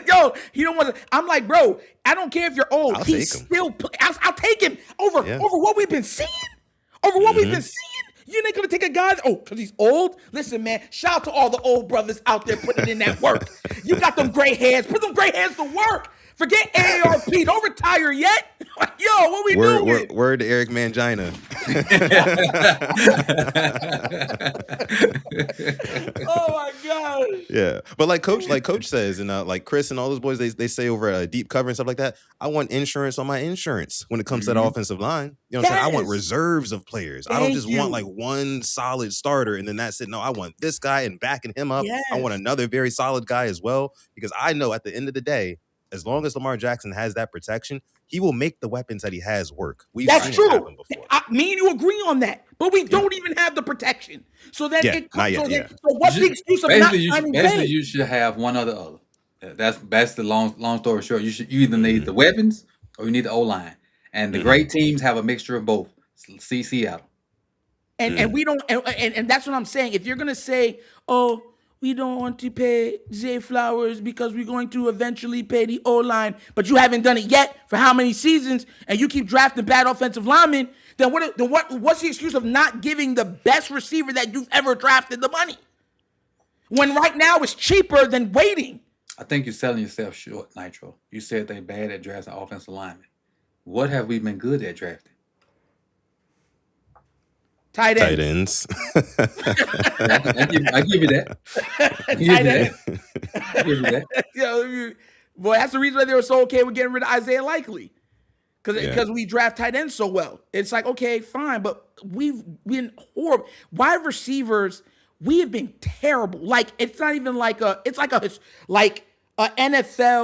yo, he don't want to. I'm like, bro, I don't care if you're old. I'll take him over what we've been seeing. Over what we've been seeing. You ain't gonna take a guy, because he's old? Listen, man, shout out to all the old brothers out there putting in that work. You got them gray hairs. Put them gray hairs to work. Forget AARP. Don't retire yet. Yo, what we doing? Word to Eric Mangina. Oh my God. Yeah, but like coach says, and like Chris and all those boys, they say over a deep cover and stuff like that. I want insurance on my insurance when it comes to that offensive line. You know what I'm saying? I want reserves of players. I don't just want like one solid starter and then that's it. No, I want this guy and backing him up. Yes. I want another very solid guy as well because I know at the end of the day, as long as Lamar Jackson has that protection, he will make the weapons that he has work. That's true. Me and you agree on that, but we don't even have the protection. So then so what's the excuse of not signing basically, you should have one or the other. That's the long story short. You either need the weapons or you need the O-line. And the great teams have a mixture of both. See Seattle. And we don't and that's what I'm saying. If you're gonna say, oh, we don't want to pay Zay Flowers because we're going to eventually pay the O-line, but you haven't done it yet for how many seasons, and you keep drafting bad offensive linemen, then what's the excuse of not giving the best receiver that you've ever drafted the money? When right now it's cheaper than waiting. I think you're selling yourself short, Nitro. You said they're bad at drafting offensive linemen. What have we been good at drafting? Tight Tight ends. ends. I give you that. I give you Tight that. ends. I give you that. Boy, that's the reason why they were so okay with getting rid of Isaiah Likely. Because Yeah. we draft tight ends so well. It's like, okay, fine, but we've been horrible. Wide receivers, we have been terrible. Like, it's not even like a NFL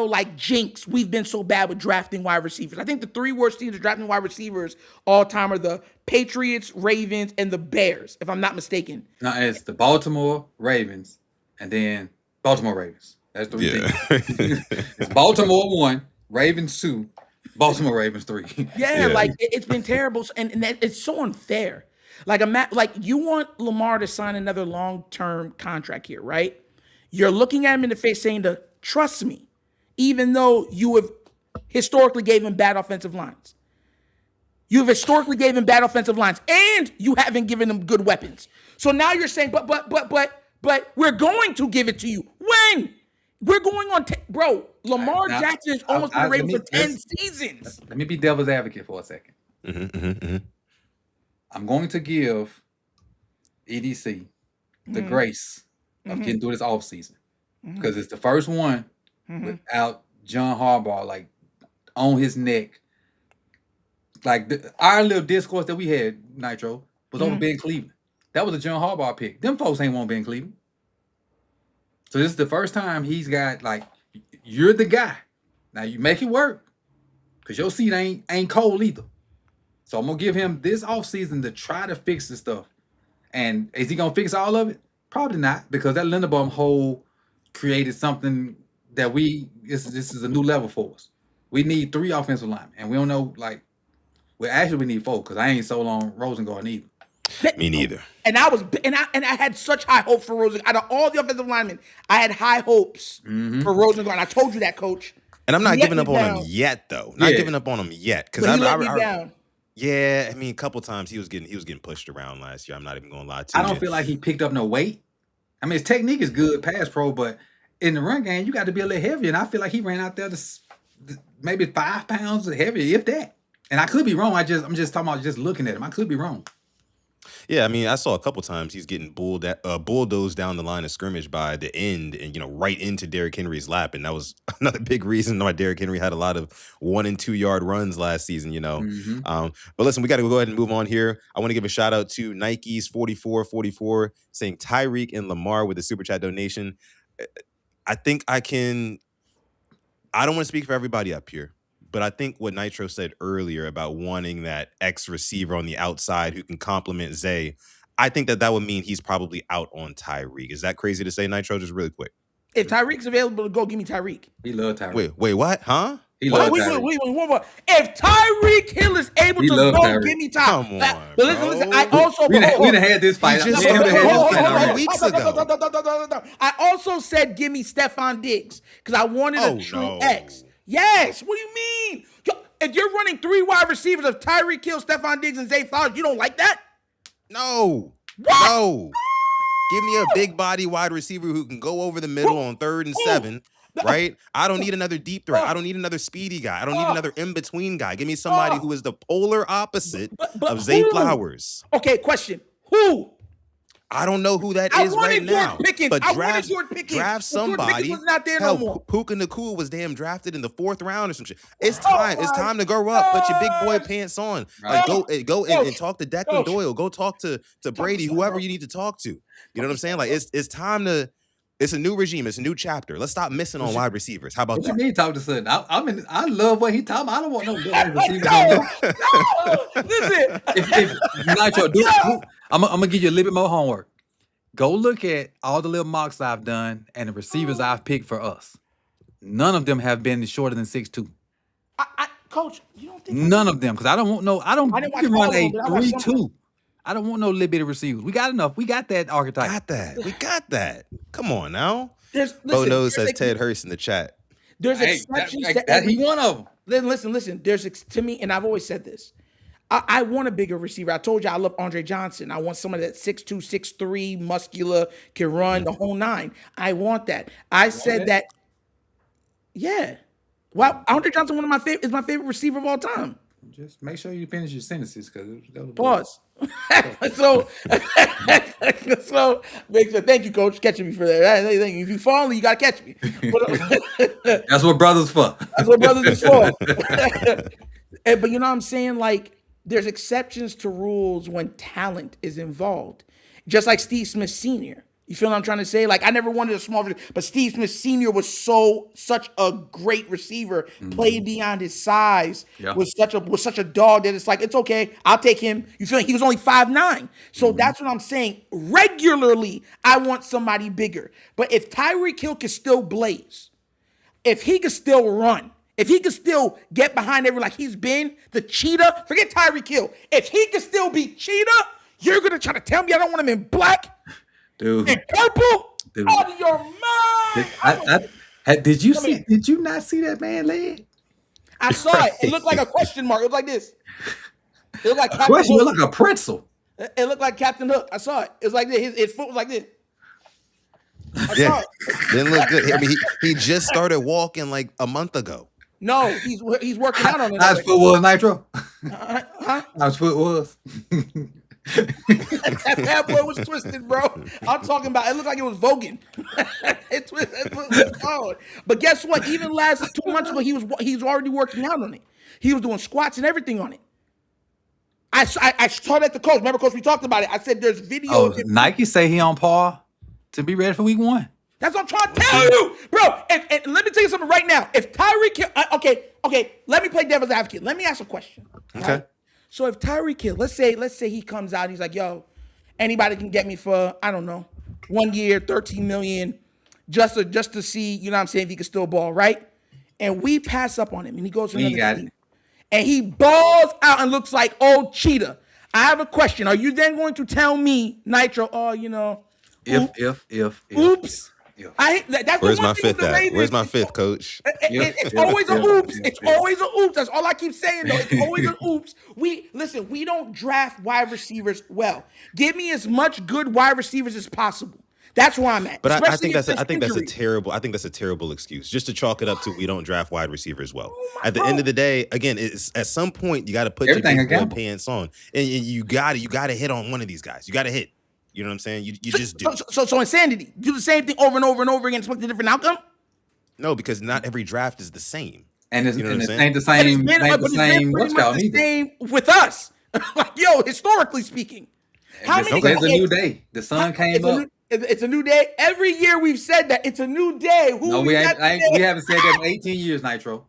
like jinx. We've been so bad with drafting wide receivers. I think the three worst teams drafting wide receivers all time are the Patriots, Ravens, and the Bears, if I'm not mistaken. No, it's the Baltimore Ravens and then Baltimore Ravens. That's three things. It's Baltimore 1, Ravens 2, Baltimore Ravens 3. Yeah, like it's been terrible, and it's so unfair. Like you want Lamar to sign another long-term contract here, right? You're looking at him in the face saying to trust me, even though you have historically gave him bad offensive lines. You've historically gave him bad offensive lines, and you haven't given him good weapons. So now you're saying, but we're going to give it to you. When? We're going on, bro. Lamar Jackson is almost been rated for 10 seasons. Let me be devil's advocate for a second. I'm going to give EDC the grace of getting through this offseason because it's the first one without John Harbaugh like on his neck. Like our little discourse that we had, Nitro, was over Ben Cleveland. That was a John Harbaugh pick. Them folks ain't want Ben Cleveland. So this is the first time he's got like, you're the guy. Now you make it work because your seat ain't cold either. So I'm gonna give him this offseason to try to fix this stuff. And is he gonna fix all of it? Probably not, because that Linderbaum hole created something that this is a new level for us. We need 3 offensive linemen, and we don't know we need 4 because I ain't sold on Rosengard either. Me neither. And I had such high hopes for Rosengard. Out of all the offensive linemen, I had high hopes for Rosengard. I told you that, Coach. And I'm not giving up on him yet, though. Not giving up on him yet, because he let me down. Yeah, I mean, a couple times he was getting pushed around last year. I'm not even gonna lie to you. I don't feel like he picked up no weight. I mean, his technique is good, pass pro, but in the run game, you got to be a little heavier. And I feel like he ran out there maybe 5 pounds heavier, if that. And I could be wrong. I'm just talking about just looking at him. I could be wrong. Yeah, I mean, I saw a couple times he's getting bulldozed down the line of scrimmage by the end, and right into Derrick Henry's lap, and that was another big reason why Derrick Henry had a lot of 1 and 2 yard runs last season. But listen, we got to go ahead and move on here. I want to give a shout out to Nike's 4444 saying Tyreek and Lamar with a super chat donation. I think I don't want to speak for everybody up here, but I think what Nitro said earlier about wanting that X receiver on the outside who can complement Zay, I think that would mean he's probably out on Tyreek. Is that crazy to say, Nitro? Just really quick. If Tyreek's available to go, give me Tyreek. He loves Tyreek. Wait, what? Huh? Wait, one more. If Tyreek Hill is able to go, Tyreek. give me Tyreek. Come on, But listen. I also we done had this fight. just We done started had this hold fight on, already. weeks ago. I also said give me Stephon Diggs because I wanted a true X. Yes. What do you mean? If you're running 3 wide receivers of Tyreek Hill, Stephon Diggs, and Zay Flowers, you don't like that? No. What? No. Give me a big body wide receiver who can go over the middle on 3rd and 7, right? I don't need another deep threat. I don't need another speedy guy. I don't need another in-between guy. Give me somebody who is the polar opposite of Zay Flowers. Okay, question. Who? I don't know who that is right now. But draft somebody. Was not there no more. Puka Nacua was damn drafted in the 4th round or some shit. It's time. It's time to grow up. Put your big boy pants on. Like go and talk to Declan Doyle. Go talk to Brady, whoever you need to talk to. You know what I'm saying? Like it's time to. It's a new regime. It's a new chapter. Let's stop missing on wide receivers. How about What that? you mean talk to Sutton? I love what he talking about. I don't want no good receivers. No, listen. If Nitro, I'm gonna give you a little bit more homework. Go look at all the little mocks I've done and the receivers I've picked for us. None of them have been shorter than 6'2". Coach, you don't think none of them? Because I don't want no. I don't. You can run a I watched 3-2. I don't want no little bitty receivers. We got enough. We got that archetype. We got that. Come on now. Bo knows says Ted Hurst in the chat. There's exceptions that he one of them. Listen. There's to me, and I've always said this. I want a bigger receiver. I told you I love Andre Johnson. I want somebody that's 6'2", 6'3", muscular, can run the whole 9. I want that. I said that. Yeah. Well, Andre Johnson is my favorite receiver of all time. Just make sure you finish your sentences because that was Pause. so, so make sure. Thank you, Coach, catching me for that. Thank you. If you fall, you gotta catch me. But, That's what brothers for. that's what brothers is for. But you know what I'm saying? Like, there's exceptions to rules when talent is involved. Just like Steve Smith Sr. You feel what I'm trying to say? Like, I never wanted a small, but Steve Smith Sr. was such a great receiver, played beyond his size, was such a dog that it's like, it's okay, I'll take him. You feel like he was only 5'9". So that's what I'm saying. Regularly, I want somebody bigger. But if Tyreek Hill can still blaze, if he could still run, if he could still get behind everyone like he's been, the cheetah, forget Tyreek Hill. If he could still be cheetah, you're going to try to tell me I don't want him in black? Dude. In purple? Dude. Out of your mind. Did you not see that man leg? I saw it. It looked like a question mark. It was like this. It looked like Captain Question Hook. looked like a pretzel. It looked like Captain Hook. I saw it. It was like this. His foot was like this. Yeah, didn't look good. I mean, he just started walking like a month ago. No, he's working out on it. How's foot was, Nitro? Huh? How's foot was? That boy was twisted, bro. I'm talking about. It looked like it was voguing. It was hard. But guess what? Even last 2 months ago, he was already working out on it. He was doing squats and everything on it. I saw that the coach. Remember, coach, we talked about it. I said there's video. Oh, Nike say he on par to be ready for week 1. That's what I'm trying to tell you, bro. And let me tell you something right now. If Tyreek Hill, okay, let me play devil's advocate. Let me ask a question. Okay. Right? So if Tyreek Hill, let's say he comes out and he's like, yo, anybody can get me for, I don't know, 1 year, $13 million, just to see, you know what I'm saying, if he can still ball, right? And we pass up on him and he goes to another team. And he balls out and looks like old cheetah. I have a question. Are you then going to tell me, Nitro, oops. Where's my fifth at? Where's my fifth, coach? It's always a oops. It's always a oops. That's all I keep saying, though. It's always an oops. We don't draft wide receivers well. Give me as much good wide receivers as possible. That's where I'm at. But I think that's a terrible excuse just to chalk it up to we don't draft wide receivers well. At the end of the day, again, it's at some point you got to put everything your big boy pants on, and you got to hit on one of these guys. You got to hit. You know what I'm saying? You just do. So insanity. Do the same thing over and over and over again, expect a different outcome? No, because not every draft is the same. And it's, you know and it ain't the same. The same with us. Like, yo, historically speaking, how many? It's a new day. The sun came up. It's a new day. Every year we've said that it's a new day. We haven't said that in 18 years, Nitro.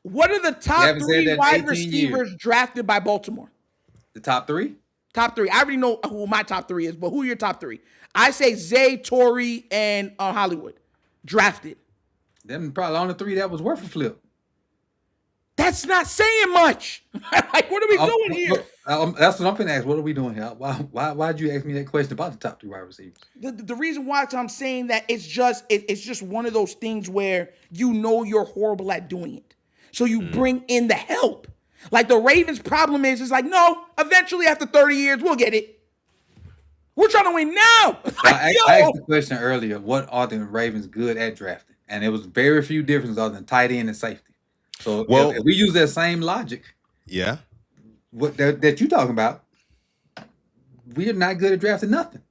What are the top 3 wide receivers drafted by Baltimore? The top 3? Top 3. I already know who my top 3 is, but who are your top 3? I say Zay, Torrey, and Hollywood. Drafted. Them probably only 3 that was worth a flip. That's not saying much. Like, what are we doing here? That's what I'm finna ask. What are we doing here? Why'd you ask me that question about the top 3 wide receivers? The reason why I'm saying that it's just one of those things where you know you're horrible at doing it. So you bring in the help. Like the Ravens' problem is like, no, eventually after 30 years, we'll get it. We're trying to win now. I asked the question earlier, what are the Ravens good at drafting? And there was very few differences other than tight end and safety. So if we use that same logic, what that you're talking about, we are not good at drafting nothing.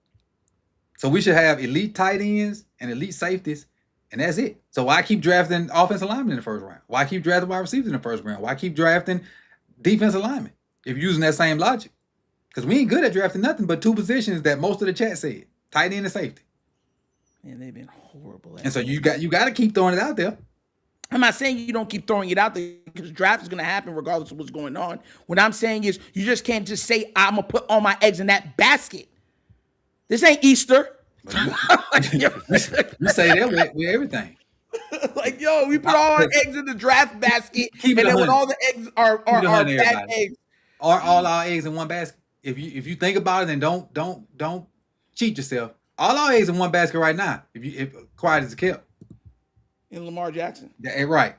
So we should have elite tight ends and elite safeties, and that's it. So why keep drafting offensive linemen in the first round? Why keep drafting wide receivers in the first round? Why keep drafting defensive linemen if you're using that same logic? Because we ain't good at drafting nothing but 2 positions that most of the chat said, tight end and safety. Man, they've been horrible. And so you got to keep throwing it out there. I'm not saying you don't keep throwing it out there because draft is going to happen regardless of what's going on. What I'm saying is you just can't just say, I'm going to put all my eggs in that basket. This ain't Easter. You say that with everything. Like, yo, we put all our eggs in the draft basket, and then when all the eggs are bad eggs. Are all our eggs in one basket? If you think about it and don't cheat yourself. All our eggs in one basket right now. If quiet as kept. In Lamar Jackson. Yeah, right.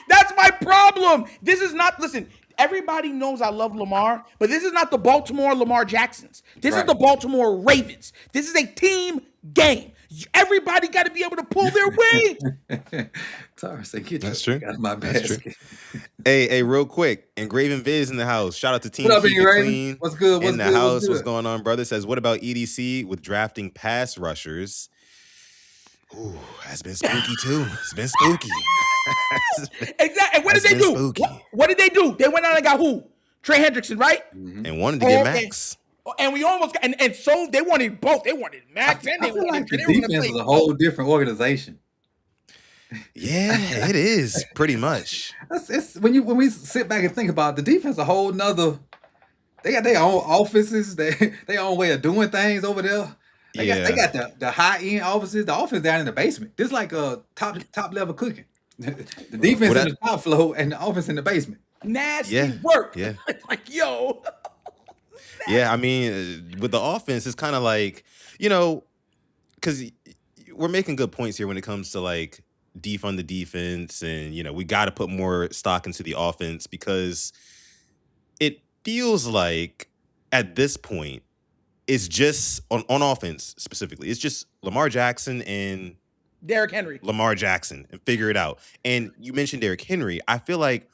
That's my problem. This is not, listen, everybody knows I love Lamar, but this is not the Baltimore Lamar Jacksons. This is the Baltimore Ravens. This is a team game. Everybody got to be able to pull their weight. Tara said, get That's your true. out of my basket. Hey, real quick, Engraven Viz in the house. Shout out to Team What up, Keep It Engraven? Clean. What's good? What's in the good? house. What's good? What's going on, brother? Says, what about EDC with drafting pass rushers? Ooh, that's been spooky too. It's been spooky. Exactly. And what did they do? What did they do? They went out and got who? Trey Hendrickson, right? And wanted to get Max. And we almost got, and so they wanted both. They wanted Max and they I feel wanted like the Trey. They were gonna defense play is a whole different organization. Yeah, it is pretty much. It's when we sit back and think about it, the defense, a whole nother. They got their own offices, their own way of doing things over there. They got the high end offices. The office down in the basement. This like a top level cooking. The defense in the top floor and the office in the basement. Nasty work. Yeah. Like, yo. Yeah, I mean, with the offense, it's kind of like, because we're making good points here when it comes to like defund the defense, and we got to put more stock into the offense, because it feels like at this point it's just on offense specifically, it's just Lamar Jackson and Derrick Henry. Lamar Jackson, and figure it out. And you mentioned Derrick Henry. I feel like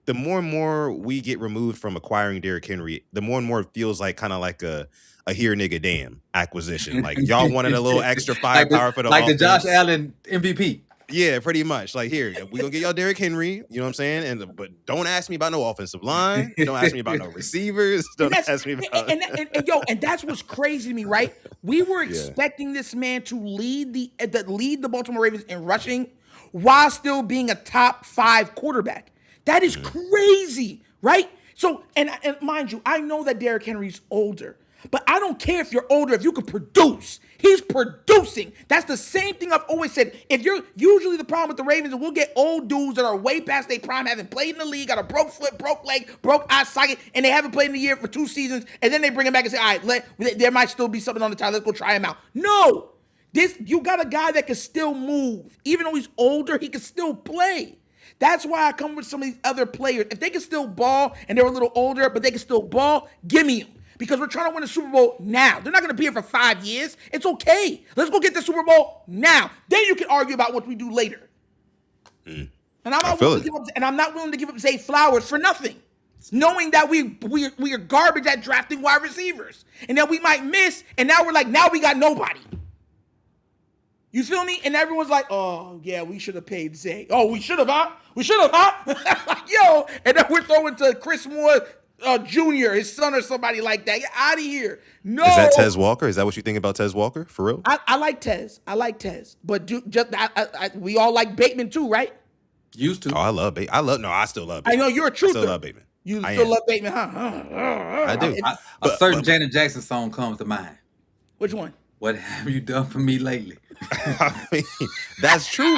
the more and more we get removed from acquiring Derrick Henry, the more and more it feels like kind of like a here nigga damn acquisition. Like y'all wanted a little extra firepower for the offense. Like the Josh Allen MVP. Yeah, pretty much. Like, here, we're gonna get y'all Derrick Henry, you know what I'm saying? But don't ask me about no offensive line. Don't ask me about no receivers. Don't ask me about and that's what's crazy to me, right? We were expecting this man to lead the Baltimore Ravens in rushing while still being a top 5 quarterback. That is crazy, right? So, and mind you, I know that Derrick Henry's older, but I don't care if you're older, if you can produce. He's producing. That's the same thing I've always said. If you're usually the problem with the Ravens, is we'll get old dudes that are way past their prime, haven't played in the league, got a broke foot, broke leg, broke eye socket, and they haven't played in the year for 2 seasons, and then they bring him back and say, all right, there might still be something on the time. Let's go try him out. No. You got a guy that can still move. Even though he's older, he can still play. That's why I come with some of these other players. If they can still ball and they're a little older, but they can still ball, give me them. Because we're trying to win a Super Bowl now. They're not going to be here for 5 years. It's okay. Let's go get the Super Bowl now. Then you can argue about what we do later. And I'm not willing to give up Zay Flowers for nothing, knowing that we are garbage at drafting wide receivers, and that we might miss. And now we got nobody. You feel me? And everyone's like, oh, yeah, we should have paid Zay. Oh, we should have, huh? We should have, huh? Yo, and then we're throwing to Chris Moore Jr., his son or somebody like that. Get out of here. No. Is that Tez Walker? Is that what you think about Tez Walker? For real? I like Tez. But we all like Bateman too, right? Used to. Oh, I love Bateman. I still love Bateman. I know you're a truther. I still love Bateman. You still love Bateman, huh? I do. A certain Janet Jackson song comes to mind. Which one? What have you done for me lately? I mean, that's true.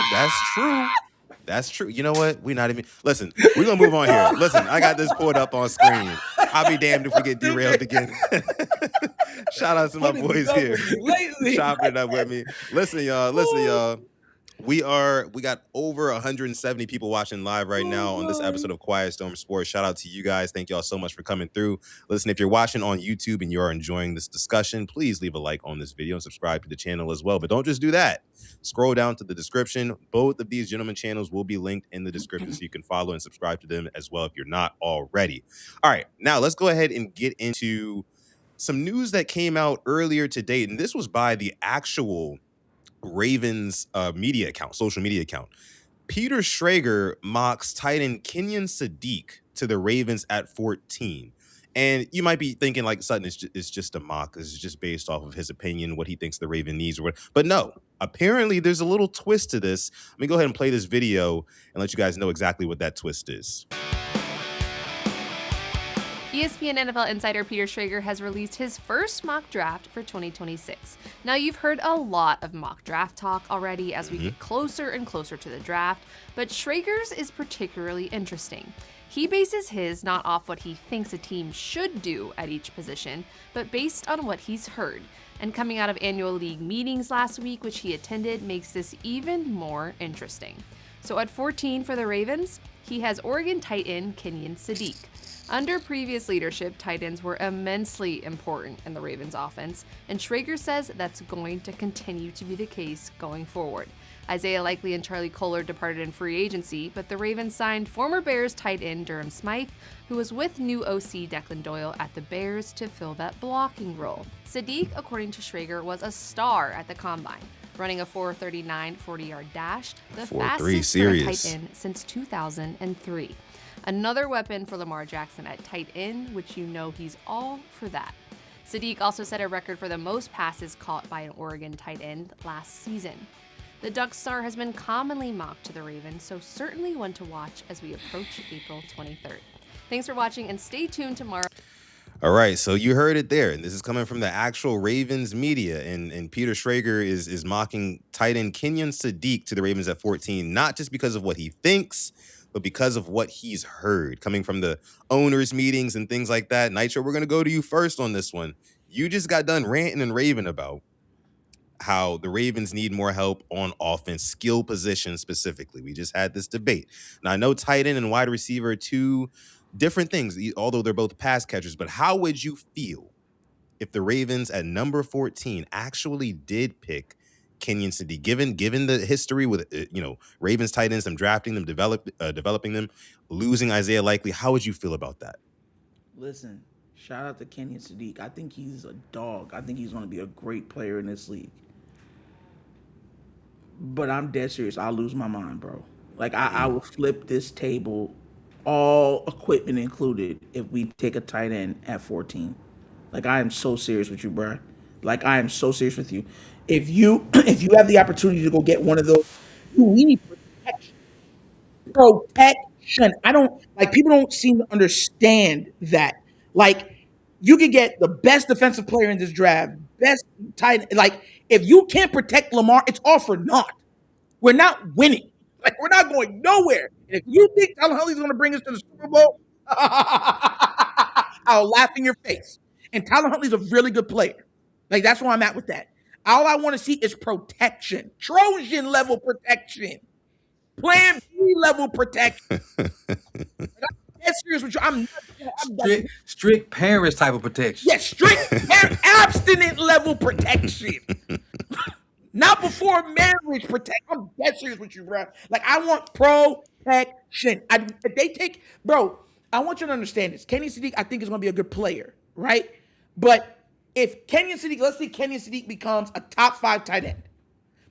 That's true. You know what? We're not even. Listen, we're going to move on here. Listen, I got this pulled up on screen. I'll be damned if we get derailed again. Shout out to my boys here. Chopping it up with me. Listen, y'all. We got over 170 people watching live right now on this episode of Quiet Storm Sports. Shout out to you guys. Thank y'all so much for coming through. Listen, if you're watching on YouTube and you are enjoying this discussion, please leave a like on this video and subscribe to the channel as well. But don't just do that. Scroll down to the description. Both of these gentlemen channels will be linked in the description, so you can follow and subscribe to them as well if you're not already. All right, now let's go ahead and get into some news that came out earlier today. And this was by the actual Ravens media account, social media account. Peter Schrager mocks tight end Kenyon Sadiq to the Ravens at 14. And you might be thinking like, Sutton, it's just a mock. This is just based off of his opinion, what he thinks the Raven needs or what. But no, apparently there's a little twist to this. Let me go ahead and play this video and let you guys know exactly what that twist is. ESPN NFL insider Peter Schrager has released his first mock draft for 2026. Now, you've heard a lot of mock draft talk already as we get closer and closer to the draft, but Schrager's is particularly interesting. He bases his not off what he thinks a team should do at each position, but based on what he's heard. And coming out of annual league meetings last week, which he attended, makes this even more interesting. So at 14 for the Ravens, he has Oregon tight end Kenyon Sadiq. Under previous leadership, tight ends were immensely important in the Ravens offense, and Schrager says that's going to continue to be the case going forward. Isaiah Likely and Charlie Kolar departed in free agency, but the Ravens signed former Bears tight end Durham Smythe, who was with new OC Declan Doyle at the Bears to fill that blocking role. Sadiq, according to Schrager, was a star at the Combine, running a 4.39 40-yard dash, the fastest for a tight end since 2003. Another weapon for Lamar Jackson at tight end, which you know he's all for that. Sadiq also set a record for the most passes caught by an Oregon tight end last season. The Duck star has been commonly mocked to the Ravens, so certainly one to watch as we approach April 23rd. Thanks for watching, and stay tuned tomorrow. All right, so you heard it there, and this is coming from the actual Ravens media, and Peter Schrager is mocking tight end Kenyon Sadiq to the Ravens at 14, not just because of what he thinks, but because of what he's heard coming from the owners' meetings and things like that. Nitro, we're going to go to you first on this one. You just got done ranting and raving about how the Ravens need more help on offense, skill positions specifically. We just had this debate. Now, I know tight end and wide receiver are two different things, although they're both pass catchers, but how would you feel if the Ravens at number 14 actually did pick Kenyon Sadiq, given the history with Ravens tight ends, them drafting them, developing them, losing Isaiah Likely? How would you feel about that? Listen, shout out to Kenyon Sadiq. I think he's a dog. I think he's going to be a great player in this league. But I'm dead serious. I'll lose my mind, bro. Like, I will flip this table, all equipment included, if we take a tight end at 14. Like, I am so serious with you, bro. Like, I am so serious with you. If you have the opportunity to go get one of those, we need protection. Protection. People don't seem to understand that. Like, you could get the best defensive player in this draft, best tight. Like, if you can't protect Lamar, it's all for naught. We're not winning. Like, we're not going nowhere. And if you think Tyler Huntley's going to bring us to the Super Bowl, I'll laugh in your face. And Tyler Huntley's a really good player. Like, that's where I'm at with that. All I want to see is protection. Trojan level protection. Plan B level protection. I'm serious with you. I'm strict parents type of protection. Yes, strict abstinent level protection. Not before marriage protection. I'm dead serious with you, bro. Like, I want protection. If they take, bro, I want you to understand this. Kenyon Sadiq, I think, is going to be a good player, right? But if Kenyon Sadiq, let's say Kenyon Sadiq becomes a top 5 tight end,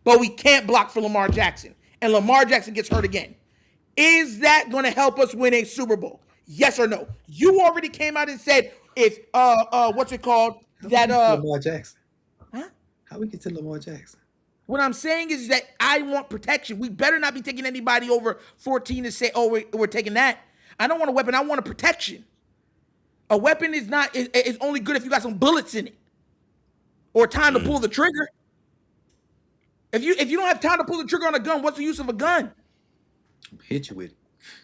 but we can't block for Lamar Jackson, and Lamar Jackson gets hurt again, is that going to help us win a Super Bowl? Yes or no? You already came out and said if what's it called? Lamar Jackson. Huh? How we get to Lamar Jackson? What I'm saying is that I want protection. We better not be taking anybody over 14 to say, oh, we're taking that. I don't want a weapon. I want a protection. A weapon is only good if you got some bullets in it or time to pull the trigger. If you don't have time to pull the trigger on a gun, what's the use of a gun? Hit you with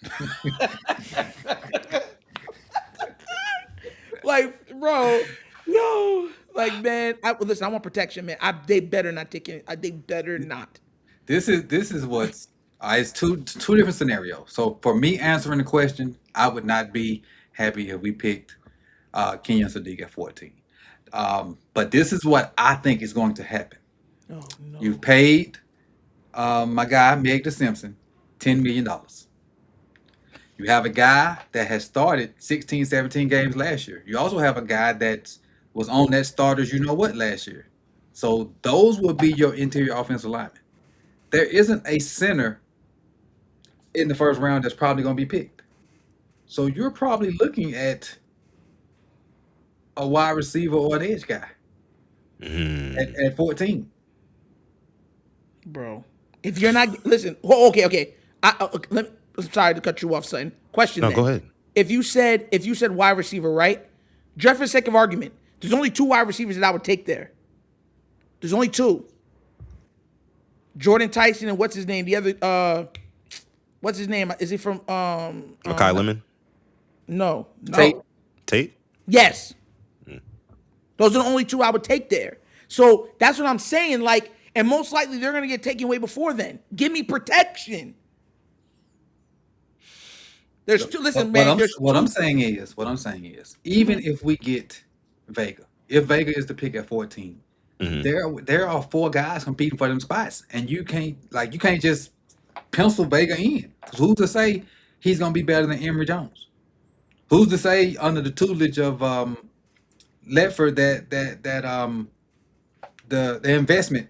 it. Like, bro, no. Like, man, listen, I want protection, man. They better not take it. They better not. This is what's it's two different scenarios. So for me answering the question, I would not be happy if we picked Kenyon Sadiq at 14. But this is what I think is going to happen. Oh, no. You've paid my guy, Meg the Simpson, $10 million. You have a guy that has started 16, 17 games last year. You also have a guy that was on that starters last year. So those will be your interior offensive linemen. There isn't a center in the first round that's probably going to be picked. So you're probably looking at a wide receiver or an edge guy at 14. Bro, if you're not, listen, okay. I'm sorry to cut you off, son. Question. No, then. go ahead. If you said wide receiver, right? Just for the sake of argument, there's only 2 wide receivers that I would take there. There's only 2. Jordan Tyson and what's his name? The other, what's his name? Is he from Makai Lemon? No. Tate? Yes. Those are the only 2 I would take there. So that's what I'm saying. Like, and most likely they're gonna get taken away before then. Give me protection. There's two. Listen, man. There's What two. I'm saying is, even if we get Vega, if Vega is the pick at 14, there are 4 guys competing for them spots, and you can't just pencil Vega in. 'Cause who's to say he's gonna be better than Emory Jones? Who's to say under the tutelage of Ledford that the investment,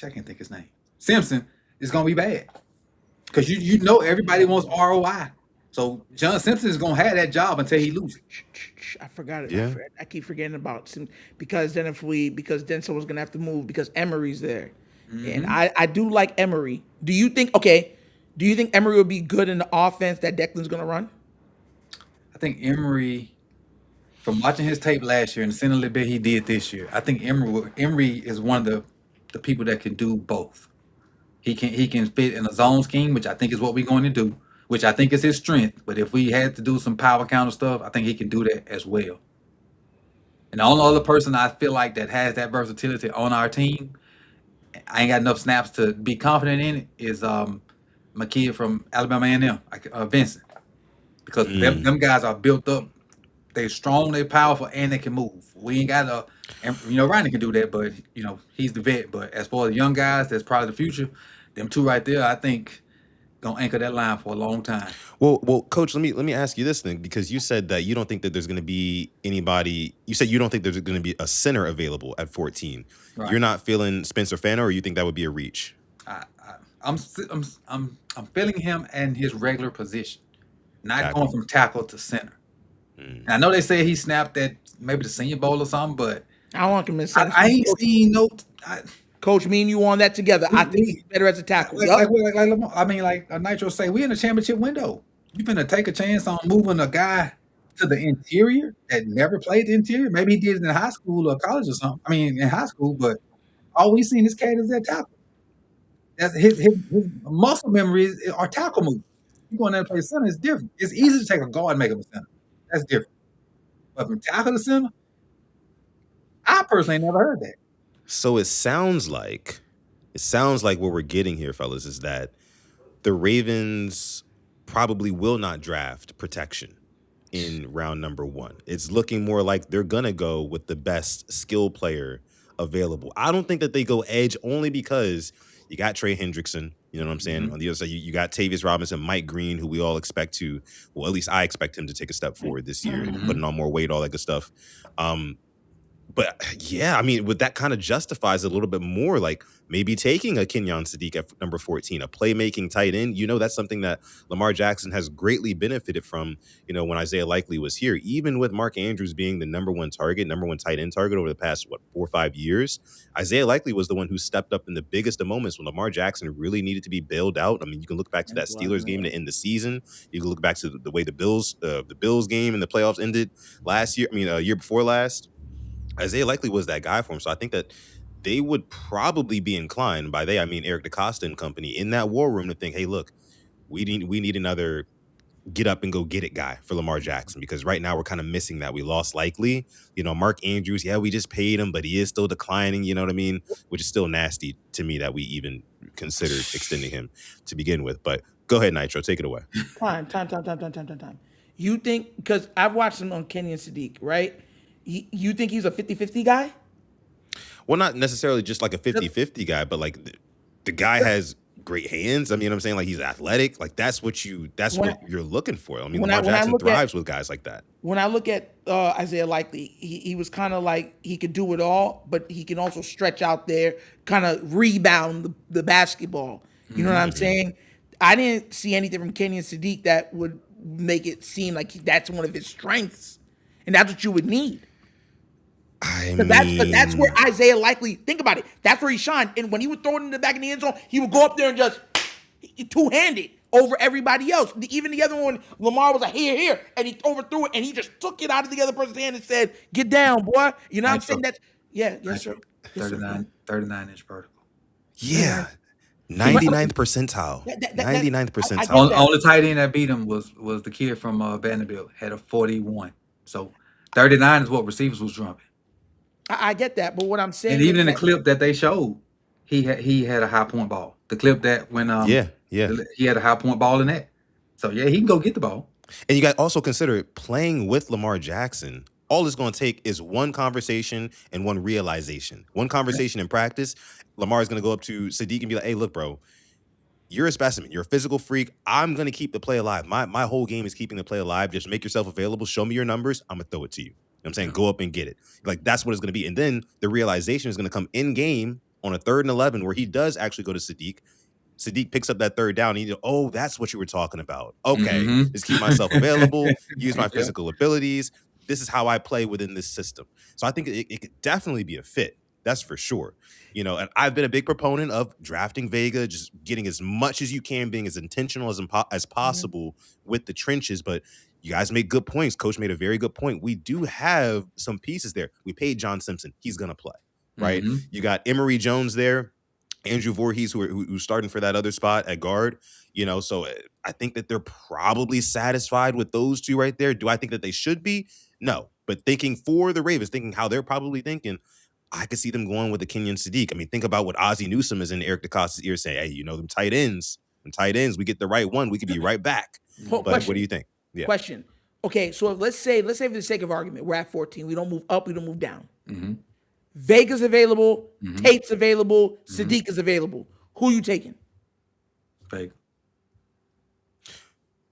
I can't think his name, Simpson, is gonna be bad? Because you know everybody wants ROI. So John Simpson is gonna have that job until he loses. I forgot it. Yeah. I keep forgetting about because then someone's gonna have to move because Emery's there, and I do like Emery. Do you think Emery will be good in the offense that Declan's gonna run? I think Emory, from watching his tape last year and seeing a little bit he did this year, I think Emory is one of the people that can do both. He can fit in a zone scheme, which I think is what we're going to do, which I think is his strength. But if we had to do some power counter stuff, I think he can do that as well. And the only other person I feel like that has that versatility on our team, I ain't got enough snaps to be confident in it, is my kid from Alabama A&M, Vincent. Because them guys are built up. They're strong, they're powerful, and they can move. We ain't got Ronnie can do that, but he's the vet. But as far as young guys, that's probably the future. Them two right there, I think, gonna anchor that line for a long time. Well, Coach, let me ask you this thing, because you said that you don't think that there's going to be anybody. You said you don't think there's going to be a center available at 14. Right. You're not feeling Spencer Fano, or you think that would be a reach? I'm feeling him in his regular position, not Gotcha. going from tackle to center. And I know they say he snapped at maybe the Senior Bowl or something, but I don't want him to I ain't seen no. Coach, me and you on that together. I think he's better as a tackle. Like Lamar, I mean, like Nitro say, we in a championship window. You finna take a chance on moving a guy to the interior that never played the interior? Maybe he did it in high school or college or something. I mean, in high school, but all we seen this cat is that tackle. That's his muscle memories are tackle moves. You going there to play center is different. It's easy to take a guard and make him a center. That's different. But from tackle to center, I personally never heard that. So it sounds like what we're getting here, fellas, is that the Ravens probably will not draft protection in round number 1. It's looking more like they're gonna go with the best skill player available. I don't think that they go edge, only because you got Trey Hendrickson, you know what I'm saying? On the other side, you got Tavius Robinson, Mike Green, who we all expect to, well, at least I expect him to take a step forward this year, putting on more weight, all that good stuff. But yeah, I mean, that kind of justifies it a little bit more, like maybe taking a Kenyon Sadiq at number 14, a playmaking tight end. That's something that Lamar Jackson has greatly benefited from, when Isaiah Likely was here. Even with Mark Andrews being the number one tight end target over the past, 4 or 5 years, Isaiah Likely was the one who stepped up in the biggest of moments when Lamar Jackson really needed to be bailed out. I mean, you can look back to that Steelers game to end the season. You can look back to the way the Bills game in the playoffs ended last year. Year before last. Isaiah Likely was that guy for him. So I think that they would probably be inclined, by they, I mean Eric DeCosta and company, in that war room to think, hey, look, we need another get up and go get it guy for Lamar Jackson, because right now we're kind of missing that. We lost Likely. Mark Andrews, yeah, we just paid him, but he is still declining, you know what I mean? Which is still nasty to me that we even considered extending him to begin with. But go ahead, Nitro, take it away. Time. You think, because I've watched him on Kenyon Sadiq, right? You think he's a 50-50 guy? Well, not necessarily just like a 50-50 guy, but like the guy has great hands. I mean, I'm saying, like, he's athletic. Like that's what you're looking for. I mean, Lamar Jackson thrives with guys like that. When I look at Isaiah Likely, he was kind of like he could do it all, but he can also stretch out there, kind of rebound the basketball. You know what I'm saying? I didn't see anything from Kenyon Sadiq that would make it seem like that's one of his strengths, and that's what you would need. That's where Isaiah Likely, think about it, that's where he shined. And when he would throw it in the back of the end zone, he would go up there and just two-handed over everybody else. Even the other one, Lamar was like, here, and he overthrew it, and he just took it out of the other person's hand and said, get down, boy. You know what I'm saying? Yes, sir. 39-inch vertical. Yeah. 99th percentile. 99th percentile. Only tight end that beat him was the kid from Vanderbilt, had a 41. So 39 is what receivers was jumping. I get that, but what I'm saying, and even in the clip that they showed, he had a high point ball. The clip that when he had a high point ball in that. So yeah, he can go get the ball. And you got to also consider playing with Lamar Jackson. All it's going to take is one conversation and one realization. One conversation in practice. Lamar is going to go up to Sadiq and be like, "Hey, look, bro, you're a specimen. You're a physical freak. I'm going to keep the play alive. My whole game is keeping the play alive. Just make yourself available. Show me your numbers. I'm going to throw it to you. You know what I'm saying? Go up and get it." Like, that's what it's going to be. And then the realization is going to come in game on a 3rd and 11 where he does actually go to Sadiq. Sadiq picks up that 3rd down. And oh, that's what you were talking about. Okay, just keep myself available, use my physical abilities. This is how I play within this system. So I think it could definitely be a fit. That's for sure. You know, and I've been a big proponent of drafting Vega, just getting as much as you can, being as intentional as possible with the trenches. But you guys make good points. Coach made a very good point. We do have some pieces there. We paid John Simpson. He's going to play, right? You got Emory Jones there. Andrew Voorhees, who's starting for that other spot at guard, you know, so I think that they're probably satisfied with those two right there. Do I think that they should be? No. But thinking for the Ravens, thinking how they're probably thinking, I could see them going with the Kenyon Sadiq. I mean, think about what Ozzie Newsome is in Eric DeCosta's ear saying, "Hey, you know, them tight ends, we get the right one, we could be right back." But what do you think? Yeah. Question. Okay, so let's say for the sake of argument, we're at 14. We don't move up, we don't move down. Vega's available, Tate's available, Sadiq is available. Who you taking? Vega.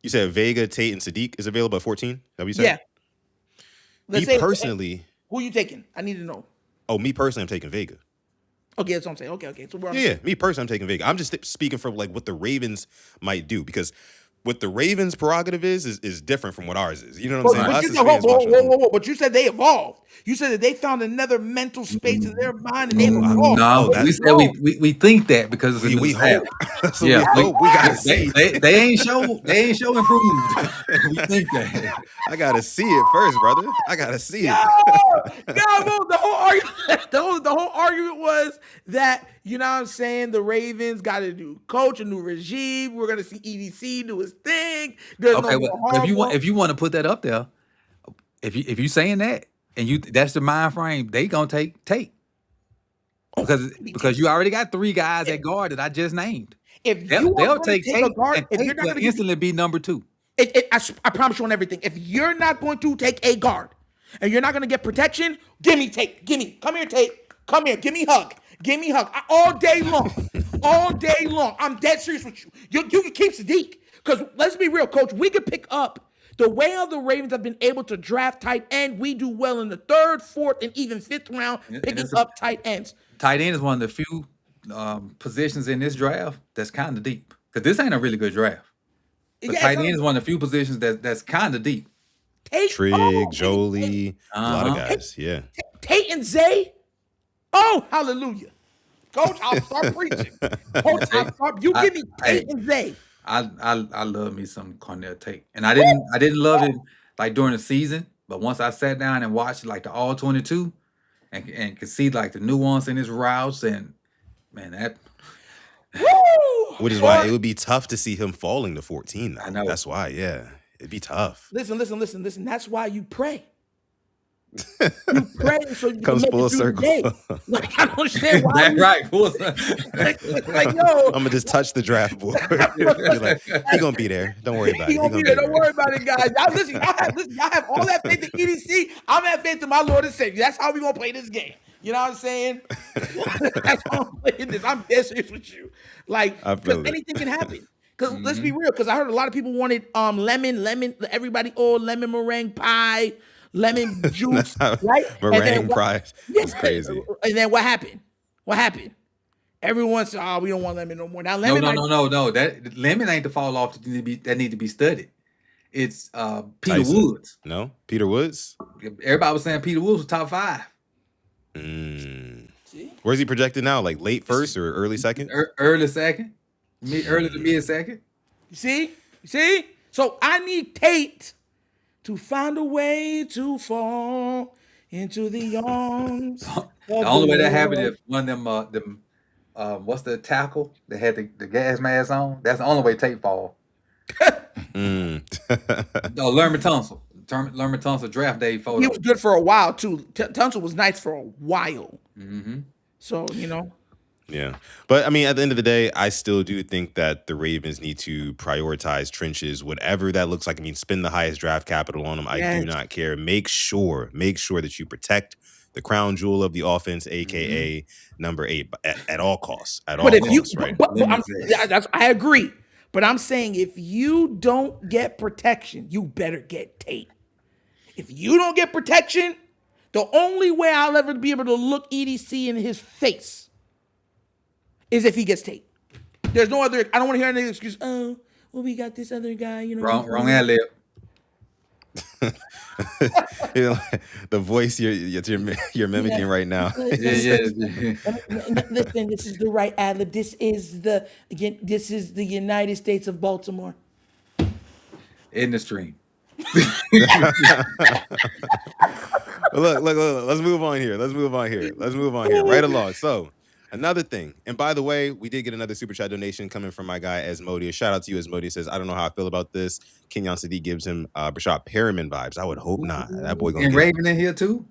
You said Vega, Tate, and Sadiq is available at 14? Is that what you said? Yeah. Me personally. Who you taking? I need to know. Oh, me personally, I'm taking Vega. Okay, that's what I'm saying. Okay. So we're on Yeah, me personally, I'm taking Vega. I'm just speaking from like what the Ravens might do, because what the Ravens' prerogative is different from what ours is. You know what I'm saying? Whoa. But you said they evolved. You said that they found another mental space in their mind and they evolved. No, we said we think that because we hope. So yeah, we gotta see. They ain't show improved. We think that. I gotta see it first, brother. I gotta see it. The whole argument was that, you know what I'm saying, the Ravens got a new coach, a new regime. We're gonna see EDC do his thing. If you want to put that up there, if you saying that and that's the mind frame, they gonna take because you already got 3 guys at guard that I just named. If they'll take a guard, and Tate will instantly be number 2. I promise you on everything. If you're not going to take a guard and you're not going to get protection, give me Tate. Come here, Tate. Come here. Give me hug. All day long. I'm dead serious with you. You can keep Sadiq. Because let's be real, Coach. We could pick up the way how the Ravens have been able to draft tight end. We do well in the 3rd, 4th, and even 5th round picking up tight ends. Tight end is one of the few positions in this draft that's kind of deep. Because this ain't a really good draft. But tight end is one of the few positions that's kind of deep. Trigg, Jolie, a lot of guys. Yeah. Tate and Zay. Oh, hallelujah. Coach, I'll start preaching. Coach, you give me Tate and Zay. I love me some Cornell Tate. And I didn't love it like during the season, but once I sat down and watched like the all 22 and could see like the nuance in his routes, and man, that which is why it would be tough to see him falling to 14 now. I know. That's why, it'd be tough. Listen. That's why you pray. You pray so you comes can make full it through circle. the day. Like, I don't understand why. That's right. Full circle. Like, yo, I'm gonna just touch the draft board. Like, he gonna be there. Don't worry about it. He gonna be there. Don't worry about it, guys. Y'all have all that faith in EDC. I'm have faith in my Lord and Savior. That's how we gonna play this game. You know what I'm saying? That's how I'm playing this. I'm dead serious with you. Like, because anything can happen. Because let's be real. Because I heard a lot of people wanted lemon. Everybody, lemon meringue pie, lemon juice, right? Meringue pie. That's crazy. And then what happened? Everyone said, "Oh, we don't want lemon no more." Now lemon. No. That lemon ain't the fall off that need to be studied. It's Peter Woods. No, Peter Woods. Everybody was saying Peter Woods was top 5. Where's he projected now? Like late first or early second? Early second, early to mid second. You see. So I need Tate to find a way to fall into the arms. The only way that happened is one of them what's the tackle that had the gas mask on? That's the only way Tate fall. No, Lerman Tunsil. Lerman Tunsil draft day photo. He was good for a while too. Tunsil was nice for a while. So Yeah. But I mean, at the end of the day, I still do think that the Ravens need to prioritize trenches, whatever that looks like. I mean, spend the highest draft capital on them. I do Yes. not care. Make sure that you protect the crown jewel of the offense, aka number 8, at all costs. At all But if you, costs, right? but Limit I agree. But I'm saying if you don't get protection, you better get tape. If you don't get protection, the only way I'll ever be able to look EDC in his face is if he gets tape. There's no other. I don't want to hear any excuse. Oh, well, we got this other guy. You know, Wrong ad lib. You know, the voice you're mimicking right now. Yeah. Listen, this is the right ad lib. This is the United States of Baltimore. In the stream. Look. Let's move on here. Right along. So, another thing. And by the way, we did get another super chat donation coming from my guy Asmodeus. Shout out to you, Asmodeus. Says, I don't know how I feel about this. Kenyon Sadiq gives him Brashad Perriman vibes. I would hope not. That boy gonna Engraven in here too.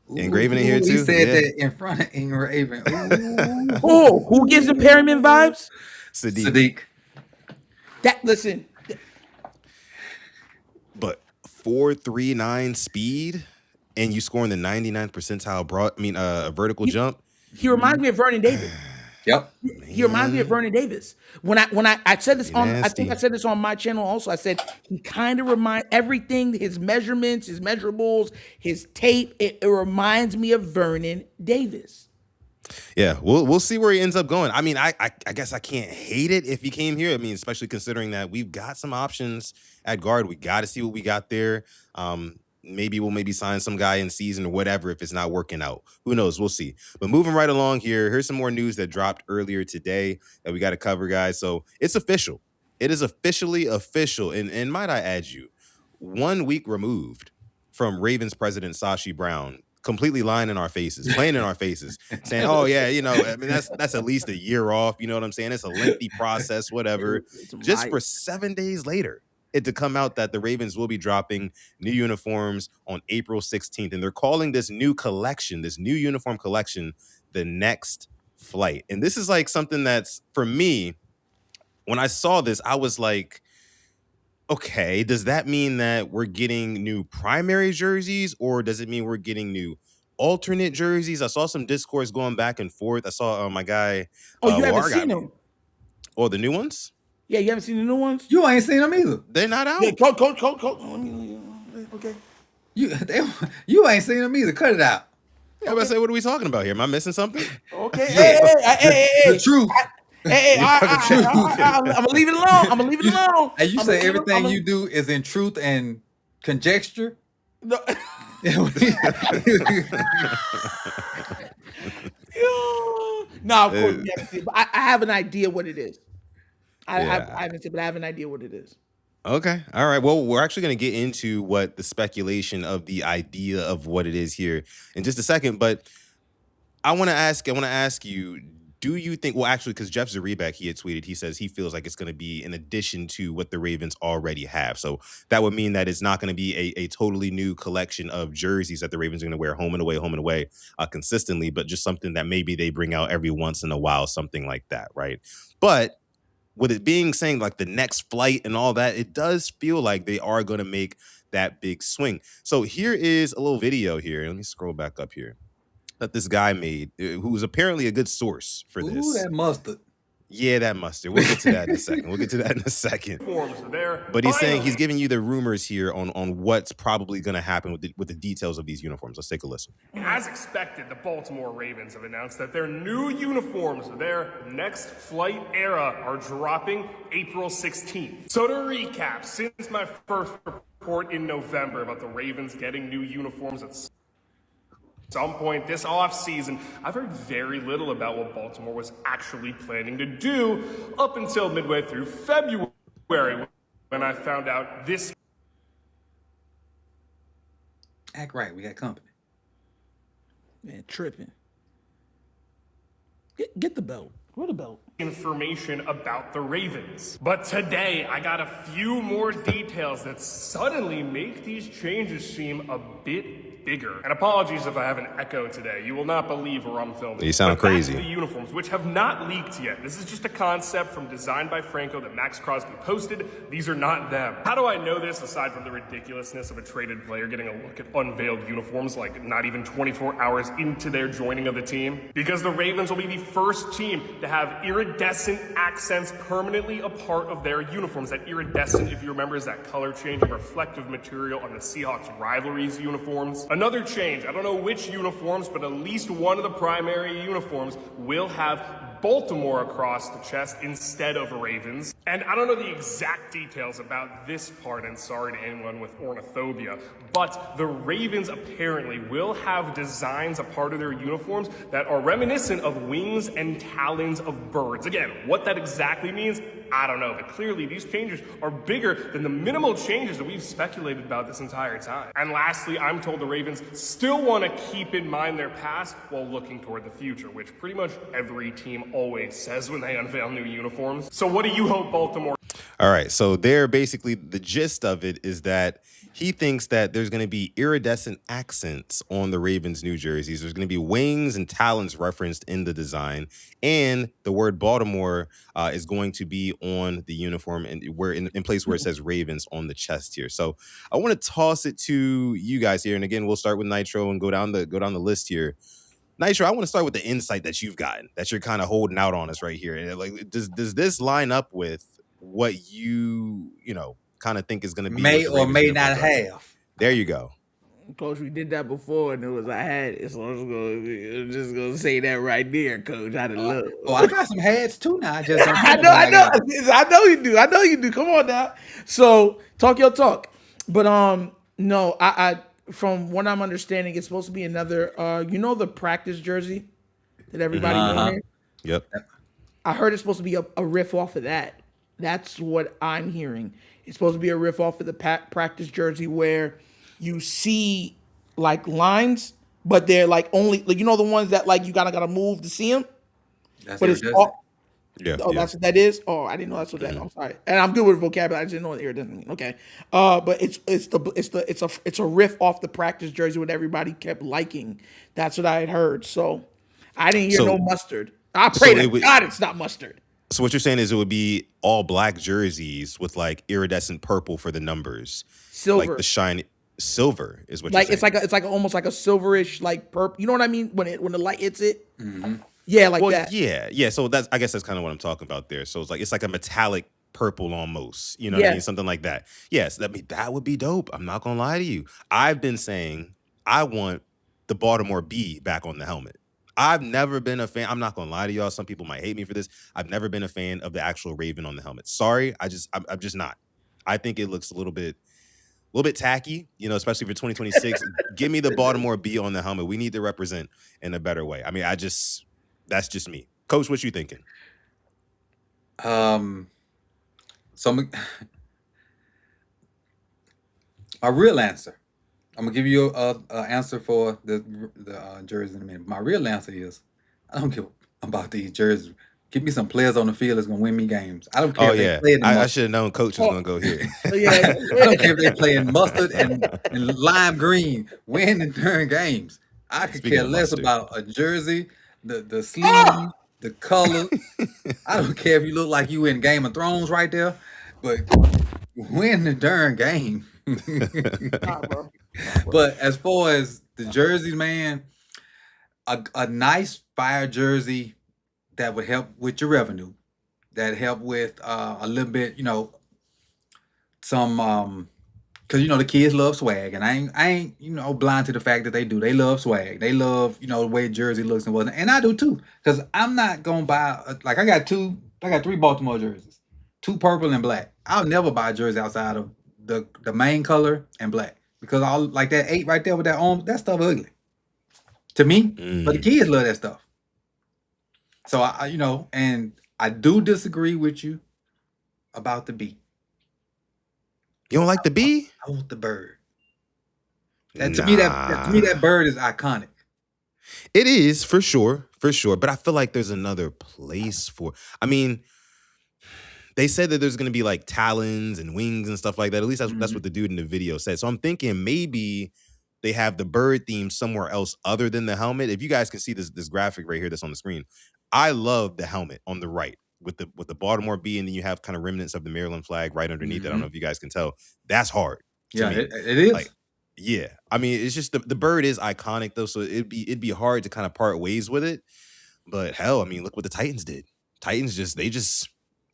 Engraven in here too. He said that in front of Engraven. Oh, who gives him Perryman vibes? Sadiq. Listen. But 4.39 speed, and you scoring the 99th percentile vertical jump. He reminds me of Vernon Davis. Yep. He reminds me of Vernon Davis. When I said this on, I Nasty. think I said this on my channel also. I said he kind of reminds everything, his measurements, his measurables, his tape. It reminds me of Vernon Davis. Yeah, we'll see where he ends up going. I mean, I guess I can't hate it if he came here. I mean, especially considering that we've got some options at guard. We got to see what we got there. Maybe we'll sign some guy in season or whatever if it's not working out. Who knows? We'll see. But moving right along here, here's some more news that dropped earlier today that we got to cover, guys. So it's official. It is officially official. And might I add you, 1 week removed from Ravens president Sashi Brown completely lying in our faces, playing in our faces, saying, oh, yeah, I mean, that's at least a year off. You know what I'm saying? It's a lengthy process, whatever. Just for 7 days later, it to come out that the Ravens will be dropping new uniforms on April 16th. And they're calling this new uniform collection, the Next Flight. And this is like something that's, for me, when I saw this, I was like, okay, does that mean that we're getting new primary jerseys, or does it mean we're getting new alternate jerseys? I saw some discourse going back and forth. I saw my guy. Oh, you haven't seen them? Oh, the new ones? Yeah, you haven't seen the new ones? You ain't seen them either. They're not out. Yeah, coach. Okay. You ain't seen them either. Cut it out. Yeah, I was about to say, what are we talking about here? Am I missing something? Okay. Hey. The truth. I'm gonna leave it alone. And you say everything you do is in truth and conjecture. No. No, of course we haven't seen it, but I have an idea what it is. I haven't seen it, but I have an idea what it is. Okay. All right. Well, we're actually going to get into what the speculation of the idea of what it is here in just a second. But I want to ask you, do you think, well, actually, because Jeff Zaribek, he had tweeted, he says he feels like it's going to be in addition to what the Ravens already have. So that would mean that it's not going to be a totally new collection of jerseys that the Ravens are going to wear home and away consistently, but just something that maybe they bring out every once in a while, something like that, right? But with it being saying like the next flight and all that, it does feel like they are going to make that big swing. So here is a little video here. Let me scroll back up here that this guy made, who's apparently a good source for this. Ooh, that mustard. Yeah, that mustard. We'll get to that in a second. But he's saying he's giving you the rumors here on what's probably going to happen with the details of these uniforms. Let's take a listen. As expected, the Baltimore Ravens have announced that their new uniforms for their next flight era are dropping April 16th. So to recap, since my first report in November about the Ravens getting new uniforms at some point this offseason, I've heard very little about what Baltimore was actually planning to do up until midway through February, when I found out this. Act right, we got company. Man, tripping. Get the belt. Where the belt? Information about the Ravens. But today, I got a few more details that suddenly make these changes seem a bit bigger. And apologies if I have an echo today. You will not believe where I'm filming. You sound But back crazy. to the uniforms, which have not leaked yet. This is just a concept from Designed by Franco that Max Crosby posted. These are not them. How do I know this aside from the ridiculousness of a traded player getting a look at unveiled uniforms like not even 24 hours into their joining of the team? Because the Ravens will be the first team to have iridescent accents permanently a part of their uniforms. That iridescent, if you remember, is that color changing reflective material on the Seahawks Rivalries uniforms. Another change, I don't know which uniforms, but at least one of the primary uniforms will have Baltimore across the chest instead of Ravens. And I don't know the exact details about this part, and sorry to anyone with ornithobia, but the Ravens apparently will have designs a part of their uniforms that are reminiscent of wings and talons of birds. Again, what that exactly means, I don't know, but clearly these changes are bigger than the minimal changes that we've speculated about this entire time. And lastly, I'm told the Ravens still want to keep in mind their past while looking toward the future, which pretty much every team always says when they unveil new uniforms. So what do you hope Baltimore? All right, so there basically the gist of it is that he thinks that there's going to be iridescent accents on the Ravens' new jerseys. There's going to be wings and talons referenced in the design, and the word Baltimore is going to be on the uniform, and we're in place where it says Ravens on the chest here. So I want to toss it to you guys here, and again, we'll start with Nitro and go down the list here. Nitro, I want to start with the insight that you've gotten, that you're kind of holding out on us right here. And like, does this line up with what you kind of think is going to be May what the or may Ravens not uniforms are? have. There you go. Coach, we did that before, and it was I had it, so I'm just gonna say that right there, Coach. I done love. Oh, I got some hats too now. I just don't I know, I know, I know you do. I know you do. Come on now. So talk your talk, but no, I from what I'm understanding, it's supposed to be another. The practice jersey that everybody wanted. Yep. I heard it's supposed to be a riff off of that. That's what I'm hearing. It's supposed to be a riff off of the practice jersey where you see like lines, but they're like only like the ones that like you gotta move to see them. That's But it. it's all, Yeah. oh, that's what that is. Oh, I didn't know that's what that. I'm sorry, and I'm good with vocabulary. I just didn't know what iridescent mean. Okay, but it's a riff off the practice jersey what everybody kept liking. That's what I had heard. So I didn't hear no mustard. I pray to God it's not mustard. So what you're saying is it would be all black jerseys with like iridescent purple for the numbers, Silver, like the shiny silver is what like you're saying. it's like almost like a silverish like purple. You know what I mean when the light hits it. Mm-hmm. Yeah, like well, that. Yeah. So I guess that's kind of what I'm talking about there. So it's like a metallic purple almost. You know what I mean? Something like that. Yes, that would be dope. I'm not gonna lie to you. I've been saying I want the Baltimore B back on the helmet. I've never been a fan. I'm not gonna lie to y'all. Some people might hate me for this. I've never been a fan of the actual Raven on the helmet. Sorry, I'm just not. I think it looks a little bit tacky, especially for 2026. Give me the Baltimore B on the helmet. We need to represent in a better way. I mean, that's just me. Coach, what you thinking? So my real answer. I'm gonna give you a answer for the jersey in a minute. My real answer is I don't care about these jerseys. Give me some players on the field that's gonna win me games. I don't care if they play in I should have known Coach was gonna go here. I don't care if they play in mustard and lime green, winning during games. I could care less about a jersey, the sleeve, the color. I don't care if you look like you in Game of Thrones right there, but win the darn game. But as far as the jerseys, man, a nice fire jersey that would help with your revenue, that help with a little bit, some because the kids love swag, and I ain't blind to the fact that they do. They love swag. They love the way jersey looks and whatnot, and I do too. Because I'm not gonna buy like I got 3 Baltimore jerseys, 2 purple and black. I'll never buy a jersey outside of the main color and black. Because all like that 8 right there with that arm, that stuff ugly to me. But the kids love that stuff. So I and I do disagree with you about the B. You don't like the B? I want the bird. To me, that bird is iconic. It is for sure. But I feel like there's another place for. I mean, they said that there's going to be like talons and wings and stuff like that. At least that's what the dude in the video said. So I'm thinking maybe they have the bird theme somewhere else other than the helmet. If you guys can see this graphic right here that's on the screen, I love the helmet on the right with the Baltimore B, and then you have kind of remnants of the Maryland flag right underneath it. I don't know if you guys can tell. That's hard to me. It is. Like, yeah. I mean, it's just the bird is iconic though, so it'd be hard to kind of part ways with it. But hell, I mean, look what the Titans did. Titans just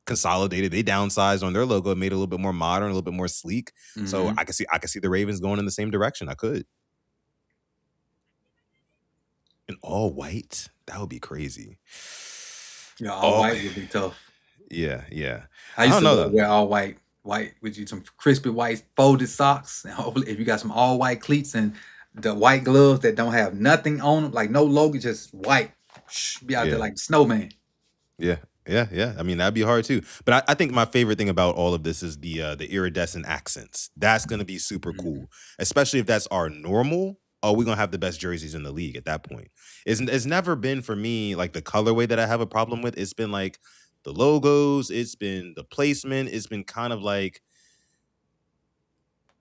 consolidated. They downsized on their logo, made it a little bit more modern, a little bit more sleek. So I can see the Ravens going in the same direction. I could. And all white, that would be crazy. Yeah, all white would be tough. Yeah, yeah. I used to wear all white with you some crispy white folded socks. And hopefully, if you got some all white cleats and the white gloves that don't have nothing on them, like no logo, just white, be out there like the snowman. Yeah. I mean, that'd be hard too. But I think my favorite thing about all of this is the iridescent accents. That's gonna be super cool, especially if that's our normal. Oh, we're gonna have the best jerseys in the league at that point. It's never been for me like the colorway that I have a problem with. It's been like the logos, it's been the placement, it's been kind of like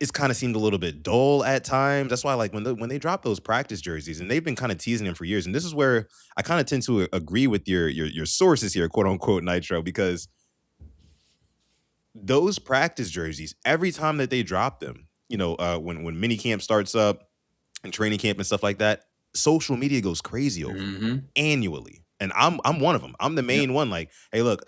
it's kind of seemed a little bit dull at times. That's why, like, when they drop those practice jerseys, and they've been kind of teasing them for years, and this is where I kind of tend to agree with your sources here, quote unquote, Nitro, because those practice jerseys, every time that they drop them, when mini camp starts up and training camp and stuff like that, social media goes crazy over annually, and I'm one of them. I'm the main one. Like, hey, look.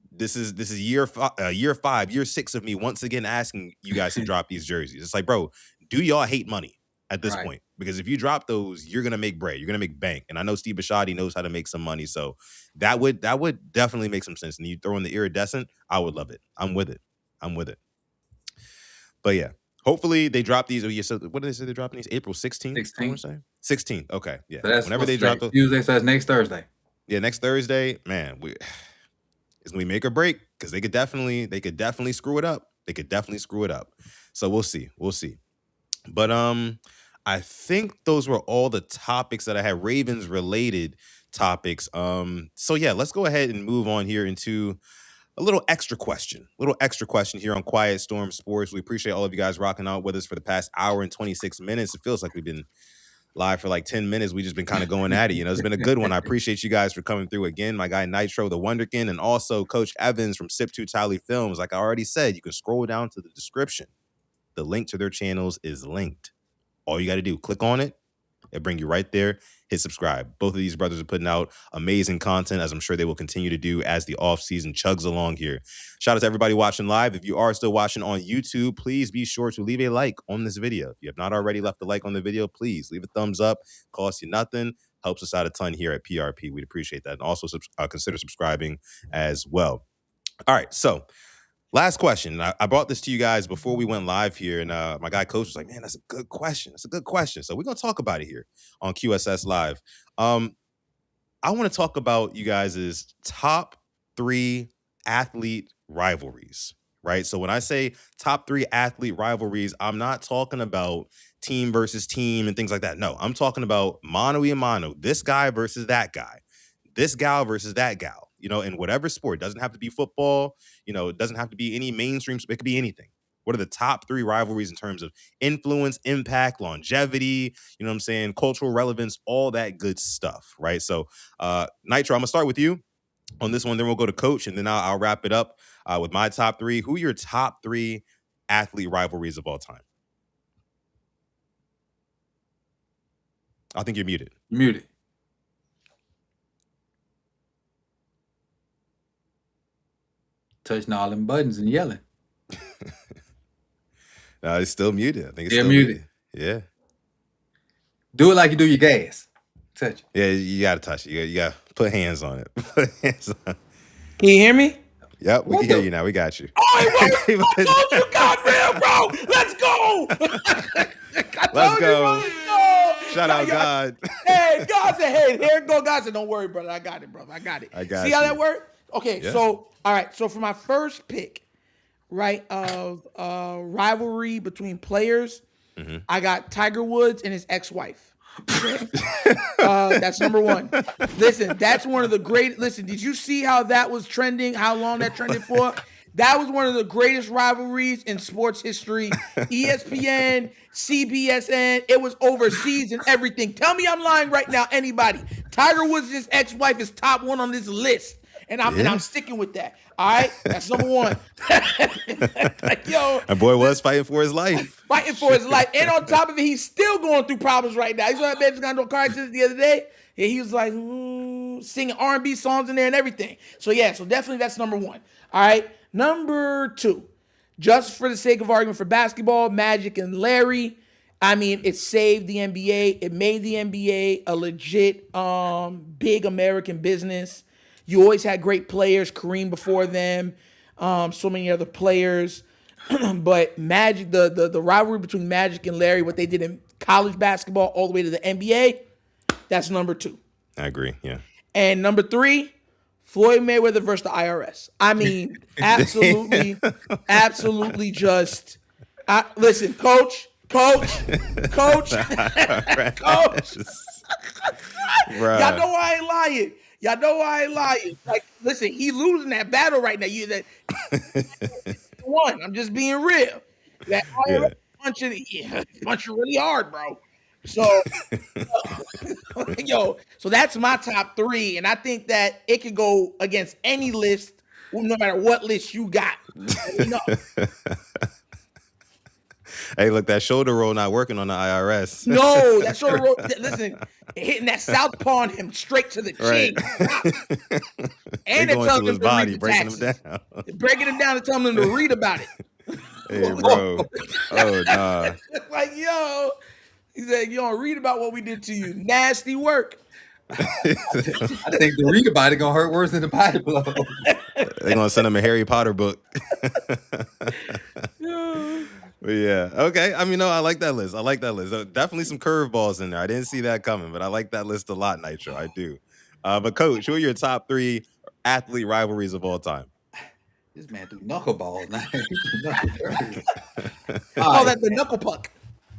This is year 5, year 6 of me once again asking you guys to drop these jerseys. It's like, bro, do y'all hate money at this point? Because if you drop those, you're gonna make bread, you're gonna make bank. And I know Steve Bisciotti knows how to make some money, so that would definitely make some sense. And you throw in the iridescent, I would love it. I'm with it. But yeah, hopefully they drop these. So what did they say they're dropping these? April 16th? 16th. Okay, yeah. So that's whenever they drop those. Tuesday, so that's next Thursday. Yeah, next Thursday, man. It's gonna be make or break because they could definitely screw it up. So we'll see. But I think those were all the topics that I had, Ravens related topics. So yeah, let's go ahead and move on here into a little extra question here on Quiet Storm Sports. We appreciate all of you guys rocking out with us for the past hour and 26 minutes. It feels like we've been live for like 10 minutes. We just been kind of going at it. It's been a good one. I appreciate you guys for coming through again. My guy Nitro, the Wonderkin, and also Coach Evans from Sip 2 Tally Films. Like I already said, you can scroll down to the description. The link to their channels is linked. All you got to do, click on it. It'll bring you right there. Hit subscribe. Both of these brothers are putting out amazing content, as I'm sure they will continue to do as the offseason chugs along here. Shout out to everybody watching live. If you are still watching on YouTube, please be sure to leave a like on this video. If you have not already left a like on the video, please leave a thumbs up. Costs you nothing. Helps us out a ton here at PRP. We'd appreciate that. And also consider subscribing as well. All right, so last question. I brought this to you guys before we went live here, and my guy Coach was like, man, that's a good question. So we're going to talk about it here on QSS Live. I want to talk about you guys' top 3 athlete rivalries, right? So when I say top 3 athlete rivalries, I'm not talking about team versus team and things like that. No, I'm talking about mano a mano, this guy versus that guy, this gal versus that gal. In whatever sport. It doesn't have to be football. It doesn't have to be any mainstream. It could be anything. What are the top 3 rivalries in terms of influence, impact, longevity, cultural relevance, all that good stuff, right? So, Nitro, I'm going to start with you on this one. Then we'll go to Coach, and then I'll wrap it up with my top 3. Who are your top 3 athlete rivalries of all time? I think you're muted. Touching all them buttons and yelling. No, it's still muted. I think it's still muted. Yeah. Do it like you do your gas. Touch it. Yeah, you got to touch it. You got to put hands on it. Can you hear me? Yep, we can hear you now. We got you. I told you, goddamn, bro. Let's go. Let's go. Shout out God. Hey, God said, hey, here it go. God said, don't worry, brother. I got it, brother. I got it. See how that worked? Okay, yeah. So, all right. So for my first pick, right, of rivalry between players, I got Tiger Woods and his ex-wife. That's number 1. Listen, that's one of the great. Listen, did you see how that was trending? How long that trended for? That was one of the greatest rivalries in sports history. ESPN, CBSN, it was overseas and everything. Tell me I'm lying right now, anybody. Tiger Woods' ex-wife is top 1 on this list. And I'm sticking with that. All right? That's number 1. Like, yo. That boy was fighting for his life. Fighting for his life. And on top of it, he's still going through problems right now. You saw that man just got into a car accident the other day? And he was like, singing R&B songs in there and everything. So, yeah, so definitely that's number 1. All right? Number 2, just for the sake of argument for basketball, Magic and Larry. I mean, it saved the NBA. It made the NBA a legit big American business. You always had great players, Kareem before them, so many other players. But Magic, the rivalry between Magic and Larry, what they did in college basketball all the way to the NBA, that's number 2. I agree, yeah. And number 3, Floyd Mayweather versus the IRS. I mean, absolutely just. Listen, coach. Y'all know I ain't lying. Like, listen, he losing that battle right now. You one. I'm just being real. That IRS punching really hard, bro. So, so that's my top 3, and I think that it could go against any list, no matter what list you got. Hey, look, that shoulder roll not working on the IRS. No, that shoulder roll. Listen, hitting that southpaw on him straight to the chin. And going telling to his him body, to breaking read him the down. breaking him down and telling him to read about it. Hey, bro. Oh, nah. Like, yo, he said, you don't read about what we did to you. Nasty work. I think the read about it gonna hurt worse than the body blow. They're gonna send him a Harry Potter book. But yeah, okay. I mean, no, I like that list. Definitely some curveballs in there. I didn't see that coming, but I like that list a lot, Nitro. I do. But Coach, who are your top 3 athlete rivalries of all time? This man threw knuckleballs. Call that the knuckle puck.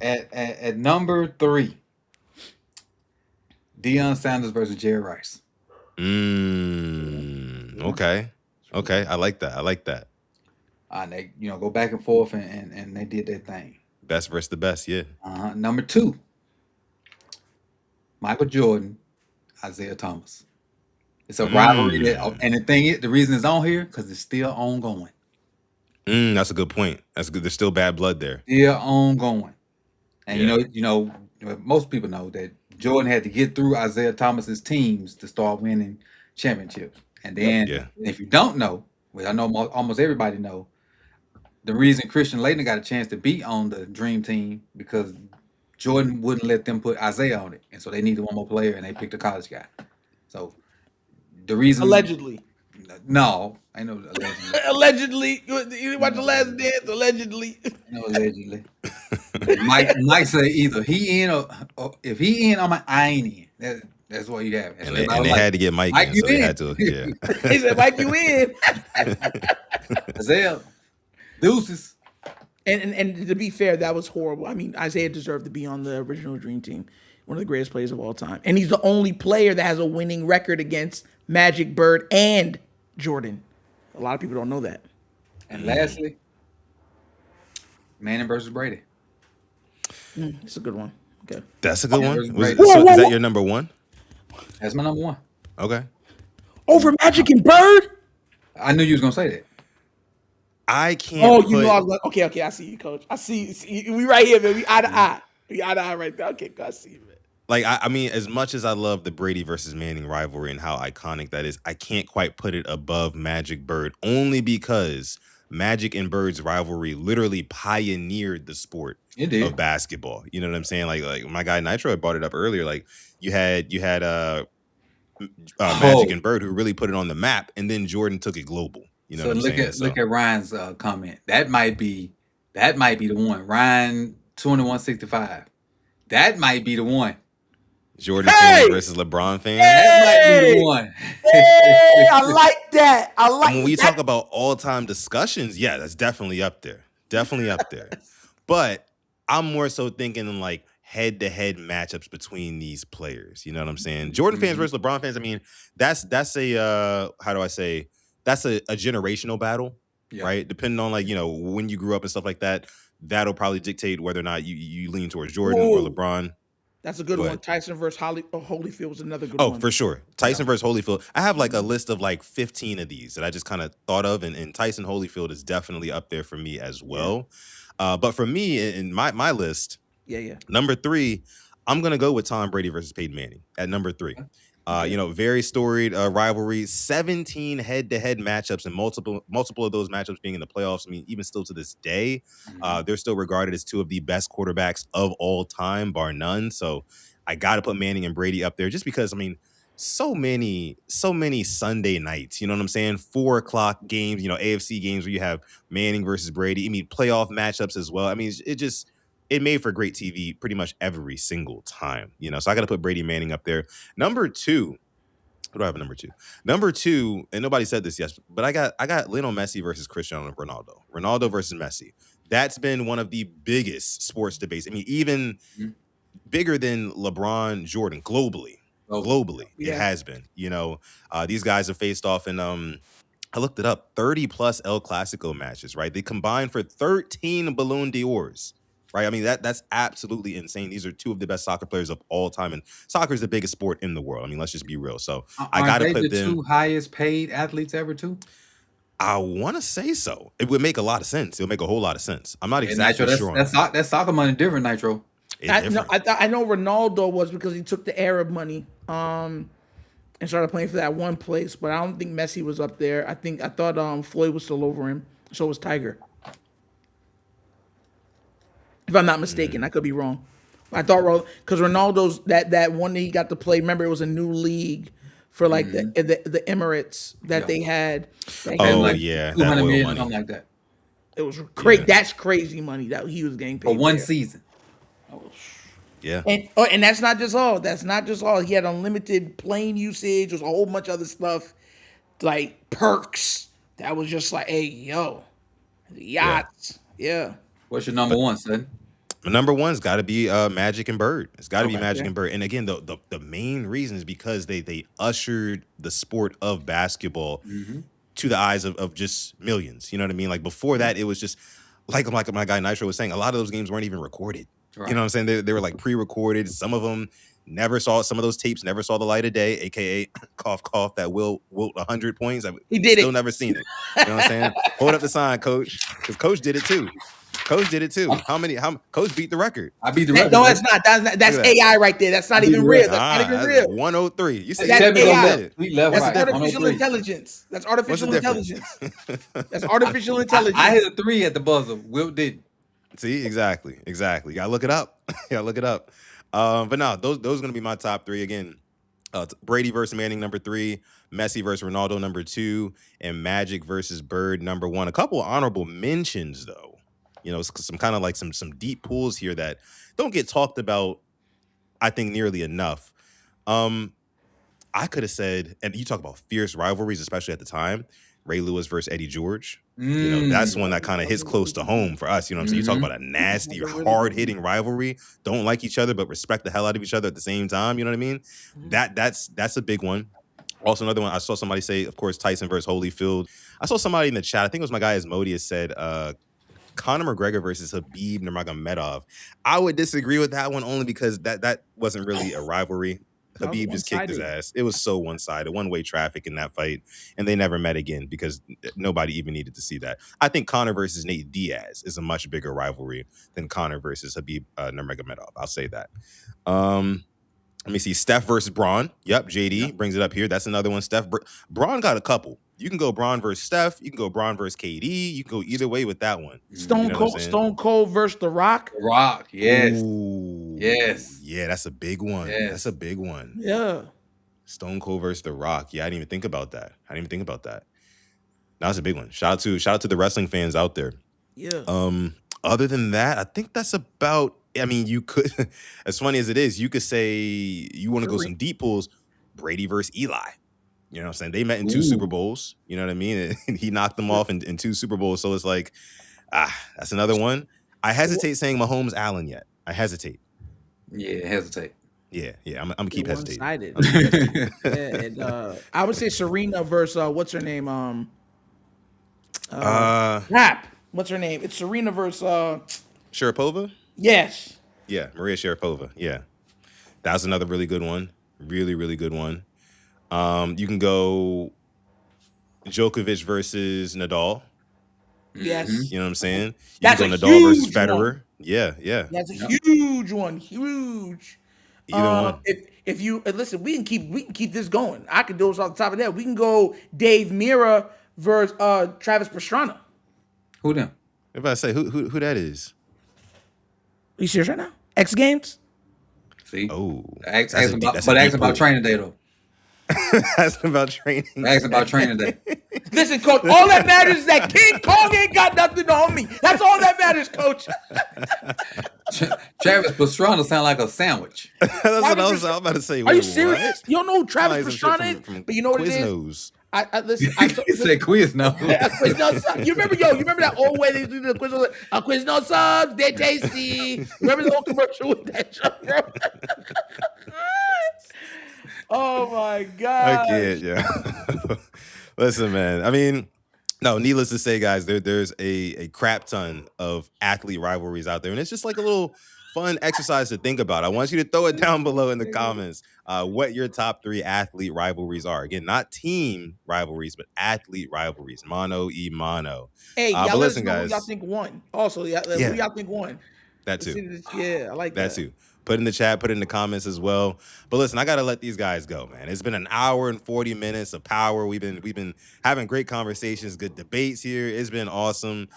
At number 3, Deion Sanders versus Jerry Rice. Okay. I like that. And they, go back and forth, and they did their thing. Best versus the best, yeah. Number 2, Michael Jordan, Isaiah Thomas. It's a rivalry, and the thing is, the reason it's on here because it's still ongoing. That's a good point. That's good. There's still bad blood there. Still ongoing, and most people know that Jordan had to get through Isaiah Thomas's teams to start winning championships. And then, if you don't know, which I know almost everybody know, the reason Christian Laettner got a chance to be on the Dream Team because Jordan wouldn't let them put Isaiah on it, and so they needed one more player, and they picked a college guy. So the reason allegedly, no, I know allegedly. You watch The Last Dance? Allegedly, no, allegedly. Mike say either he in or if he in, I ain't in. That's what you have. And they had to get Mike in, so they had to. Yeah. He said, "Mike, you in?" Isaiah, deuces. And to be fair, that was horrible. I mean, Isaiah deserved to be on the original Dream Team, one of the greatest players of all time, and he's the only player that has a winning record against Magic, Bird, and Jordan. A lot of people don't know that. And lastly, Manning versus Brady. It's a good one. Okay, that's a good one. Is that your number 1? That's my number 1. Okay. Over Magic and Bird? I knew you was gonna say that. I can't. Oh, you know I was like, okay. I see you, Coach. I see you. We right here, man. We eye to eye. We eye to eye right there. Okay, I see you, man. Like, I mean, as much as I love the Brady versus Manning rivalry and how iconic that is, I can't quite put it above Magic Bird, only because Magic and Bird's rivalry literally pioneered the sport of basketball. You know what I'm saying? Like my guy Nitro had brought it up earlier. Like you had Magic and Bird who really put it on the map, and then Jordan took it global. You know what I'm saying? Look at Ryan's comment. That might be the one. Ryan 2165. That might be the one. Jordan fans versus LeBron fans. That might be the one. I like that. When we talk about all-time discussions, yeah, that's definitely up there. But I'm more so thinking in like head-to-head matchups between these players. You know what I'm saying? Jordan fans versus LeBron fans. I mean, that's a how do I say? That's a generational battle. right? Depending on when you grew up and stuff like that, that'll probably dictate whether or not you lean towards Jordan or Ooh, LeBron. that's a good Go one. ahead. Tyson versus Holyfield was another good Oh, one. for sure. Tyson versus Holyfield. I have like a list of like 15 of these that I just kind of thought of, and Tyson Holyfield is definitely up there for me as well. But for me, in my list, Yeah. number 3, I'm gonna go with Tom Brady versus Peyton Manning at number 3. Very storied rivalry, 17 head-to-head matchups, and multiple of those matchups being in the playoffs. I mean, even still to this day, they're still regarded as 2 of the best quarterbacks of all time, bar none. So I got to put Manning and Brady up there just because, I mean, so many Sunday nights, you know what I'm saying? 4:00 games, AFC games where you have Manning versus Brady. I mean, playoff matchups as well. I mean, it made for great TV pretty much every single time, So I got to put Brady Manning up there. Number 2, what do I have at number 2? Number 2, and nobody said this yet, but I got Lionel Messi versus Cristiano Ronaldo. Ronaldo versus Messi. That's been one of the biggest sports debates. I mean, even bigger than LeBron Jordan globally. It has been. These guys have faced off in I looked it up, 30 plus El Clasico matches, right? They combined for 13 Ballon d'Ors. Right. I mean, that's absolutely insane. These are 2 of the best soccer players of all time. And soccer is the biggest sport in the world. I mean, let's just be real. So I got to put them. 2 highest paid athletes ever too? I want to say so. It would make a lot of sense. It would make a whole lot of sense. I'm not exactly sure. That's soccer money different, Nitro. I know Ronaldo was because he took the Arab money and started playing for that one place, but I don't think Messi was up there. I thought Floyd was still over him. So was Tiger. If I'm not mistaken, I could be wrong. I thought because Ronaldo's that one that he got to play. Remember, it was a new league for like the Emirates that they had. $200 million, something like that. It was crazy. That's crazy money that he was getting paid for one season. Yeah, and that's not just all. He had unlimited plane usage. There's a whole bunch of other stuff like perks. That was just like, hey, yo, yachts. Yeah. What's your number 1, son? Number 1's got to be Magic and Bird. It's got to be Magic and Bird. And again, the main reason is because they ushered the sport of basketball to the eyes of just millions. You know what I mean? Like before that, it was just like my guy Nitro was saying. A lot of those games weren't even recorded. Right. You know what I'm saying? They were like pre-recorded. Some of them some of those tapes never saw the light of day, aka cough cough. That Wilt 100 points. He did still never seen it. You know what I'm saying? Hold up the sign, Coach, because Coach did it too. Coach beat the record. I beat the record. No, it's not. That's AI right there. That's not even real. That's not even real. 103. You said that's AI. That's artificial intelligence. That's artificial intelligence. That's artificial intelligence. I hit a 3 at the buzzer. Wilt didn't. See, exactly. You gotta look it up. But no, those are gonna be my top 3 again. Brady versus Manning, number 3. Messi versus Ronaldo, number 2, and Magic versus Bird, number 1. A couple of honorable mentions though. Some kind of like some deep pools here that don't get talked about, I think, nearly enough. I could have said, and you talk about fierce rivalries, especially at the time, Ray Lewis versus Eddie George. That's one that kind of hits close to home for us. You know what I'm saying? You talk about a nasty, hard-hitting rivalry. Don't like each other, but respect the hell out of each other at the same time. You know what I mean? That's a big one. Also, another one, I saw somebody say, of course, Tyson versus Holyfield. I saw somebody in the chat, I think it was my guy Asmodeus, said Conor McGregor versus Khabib Nurmagomedov. I would disagree with that one only because that wasn't really a rivalry. Khabib just kicked his ass. It was so one-sided, one-way traffic in that fight, and they never met again because nobody even needed to see that. I think Conor versus Nate Diaz is a much bigger rivalry than Conor versus Khabib Nurmagomedov. I'll say that. Let me see. Steph versus Braun. Yep, JD brings it up here. That's another one. Braun got a couple. You can go Braun versus Steph. You can go Braun versus KD. You can go either way with that one. Stone Cold versus The Rock. The Rock, yes. Ooh, yes. Yeah, that's a big one. Yes. That's a big one. Yeah. Stone Cold versus The Rock. Yeah, I didn't even think about that. That's a big one. Shout out to the wrestling fans out there. Yeah. Other than that, I think that's about. I mean, you could, as funny as it is, you could say you want to go some deep pulls. Brady versus Eli. You know what I'm saying? They met in 2 Super Bowls. You know what I mean? And he knocked them off in 2 Super Bowls. So it's like, that's another one. I hesitate saying Mahomes Allen yet. I hesitate. Yeah, hesitate. Yeah. I'm gonna keep hesitating. And, I would say Serena versus what's her name? Rap. What's her name? It's Serena versus. Sharapova? Yes. Yeah, Maria Sharapova. Yeah. That was another really good one. Really, really good one. You can go Djokovic versus Nadal. Yes. You know what I'm saying? You That's can a go Nadal versus huge Federer. one. Yeah, yeah. That's a huge one. Huge. Either one. If you listen, we can keep this going. I could do this off the top of that. We can go Dave Mira versus Travis Pastrana. Who them? If I say who that is? Are you serious right now? X Games? See? Oh, Ask that's a him deep- about, that's a but ask deep him about pool. training day though. Asking about training. Ask him about training day. Listen, coach, all that matters is that King Kong ain't got nothing on me. That's all that matters, coach. Travis Pastrana sound like a sandwich. That's what I was about to say. Are you Wait, serious? what? You don't know who Travis Somebody some shit Pastrana is? from But you know what it is? Quiznos. I listen. He said quiz no. Quiznos, you remember that old way they do the Quiznos? Quiznos subs, they're tasty. Remember the old commercial with that show, bro? Oh my god! I can't, yeah. Listen, man. I mean, no, needless to say, guys, there's a crap ton of athlete rivalries out there, and it's just like a little fun exercise to think about. I want you to throw it down below in the comments what your top 3 athlete rivalries are. Again, not team rivalries, but athlete rivalries. Mano y mano. Hey, y'all but let listen, us know who guys. y'all think won. Also, who y'all think won? That too. Yeah, I like That too. Put in the chat, put in the comments as well. But listen, I gotta let these guys go, man. It's been an hour and 40 minutes of power. We've been having great conversations, good debates here. It's been awesome.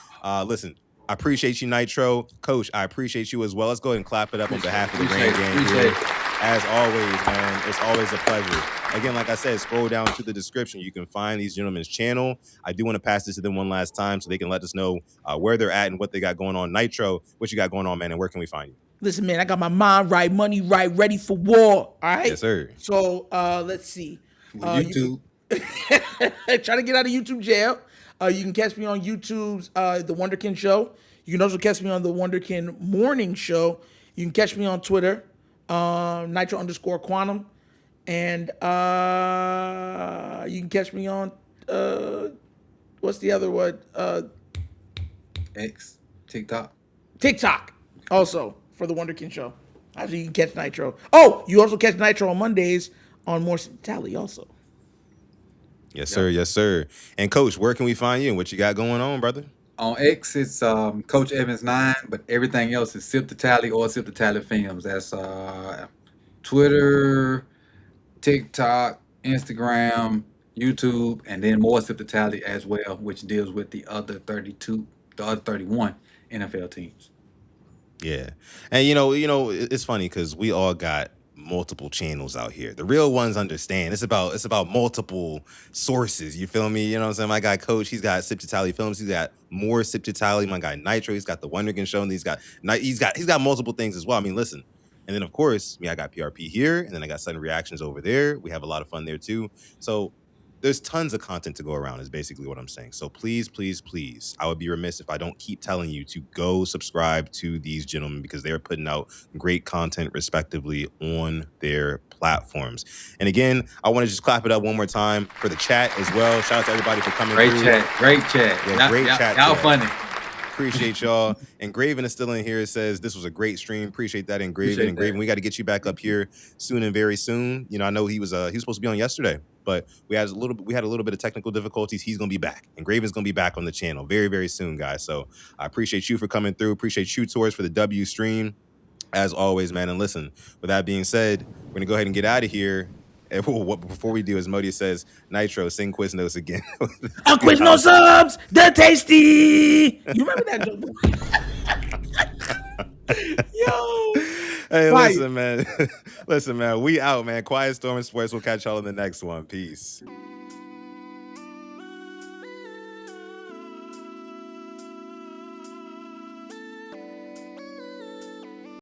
Listen, I appreciate you, Nitro. Coach, I appreciate you as well. Let's go ahead and clap it up on behalf of the Rain Gang here. As always, man, it's always a pleasure. Again, like I said, scroll down to the description. You can find these gentlemen's channel. I do want to pass this to them one last time so they can let us know where they're at and what they got going on. Nitro, what you got going on, man, and where can we find you? Listen, man, I got my mind right, money right, ready for war. All right. Yes, sir. So let's see. YouTube. Trying to get out of YouTube jail. You can catch me on YouTube's The Wonderkin Show. You can also catch me on The Wonderkin Morning Show. You can catch me on Twitter, Nitro_Quantum. And you can catch me on, what's the other one? X, TikTok. TikTok, also, for The Wonderkin Show. Actually, you can catch Nitro. Oh, you also catch Nitro on Mondays on More Tally also. Yes, sir. Yes, sir. And Coach, where can we find you and what you got going on, brother? On X, it's Coach Evans 9, but everything else is Sip the Tally or Sip the Tally Films. That's Twitter, TikTok, Instagram, YouTube, and then more Sip the Tally as well, which deals with the other 31 NFL teams. Yeah. And you know, it's funny because we all got multiple channels out here. The real ones understand. It's about multiple sources. You feel me? You know what I'm saying? My guy Coach, he's got Sip to Tally Films. He's got more Sip to Tally. My guy Nitro, he's got the Wonderkin Show, and he's got multiple things as well. I mean, listen. And then of course, I got PRP here, and then I got Sudden Reactions over there. We have a lot of fun there too. So there's tons of content to go around is basically what I'm saying. So please, please, please, I would be remiss if I don't keep telling you to go subscribe to these gentlemen because they're putting out great content respectively on their platforms. And again, I want to just clap it up one more time for the chat as well. Shout out to everybody for coming Great through. Great chat. Yeah, great chat. Y'all funny. Appreciate y'all. And Graven is still in here. It says this was a great stream. Appreciate that. And Graven, we got to get you back up here soon and very soon. You know, I know he was supposed to be on yesterday, but we had a little bit of technical difficulties. He's gonna be back, and Graven's gonna be back on the channel very, very soon, guys. So I appreciate you for coming through. Appreciate you, Taurus, for the W stream, as always, man. And listen, with that being said, we're gonna go ahead and get out of here. And before we do, as Modi says, Nitro, sing Quiznos again. On Quiznos subs, the tasty. You remember that joke? Yo. Hey, listen, man. We out, man. Quiet Storm and Sports. We'll catch y'all in the next one. Peace.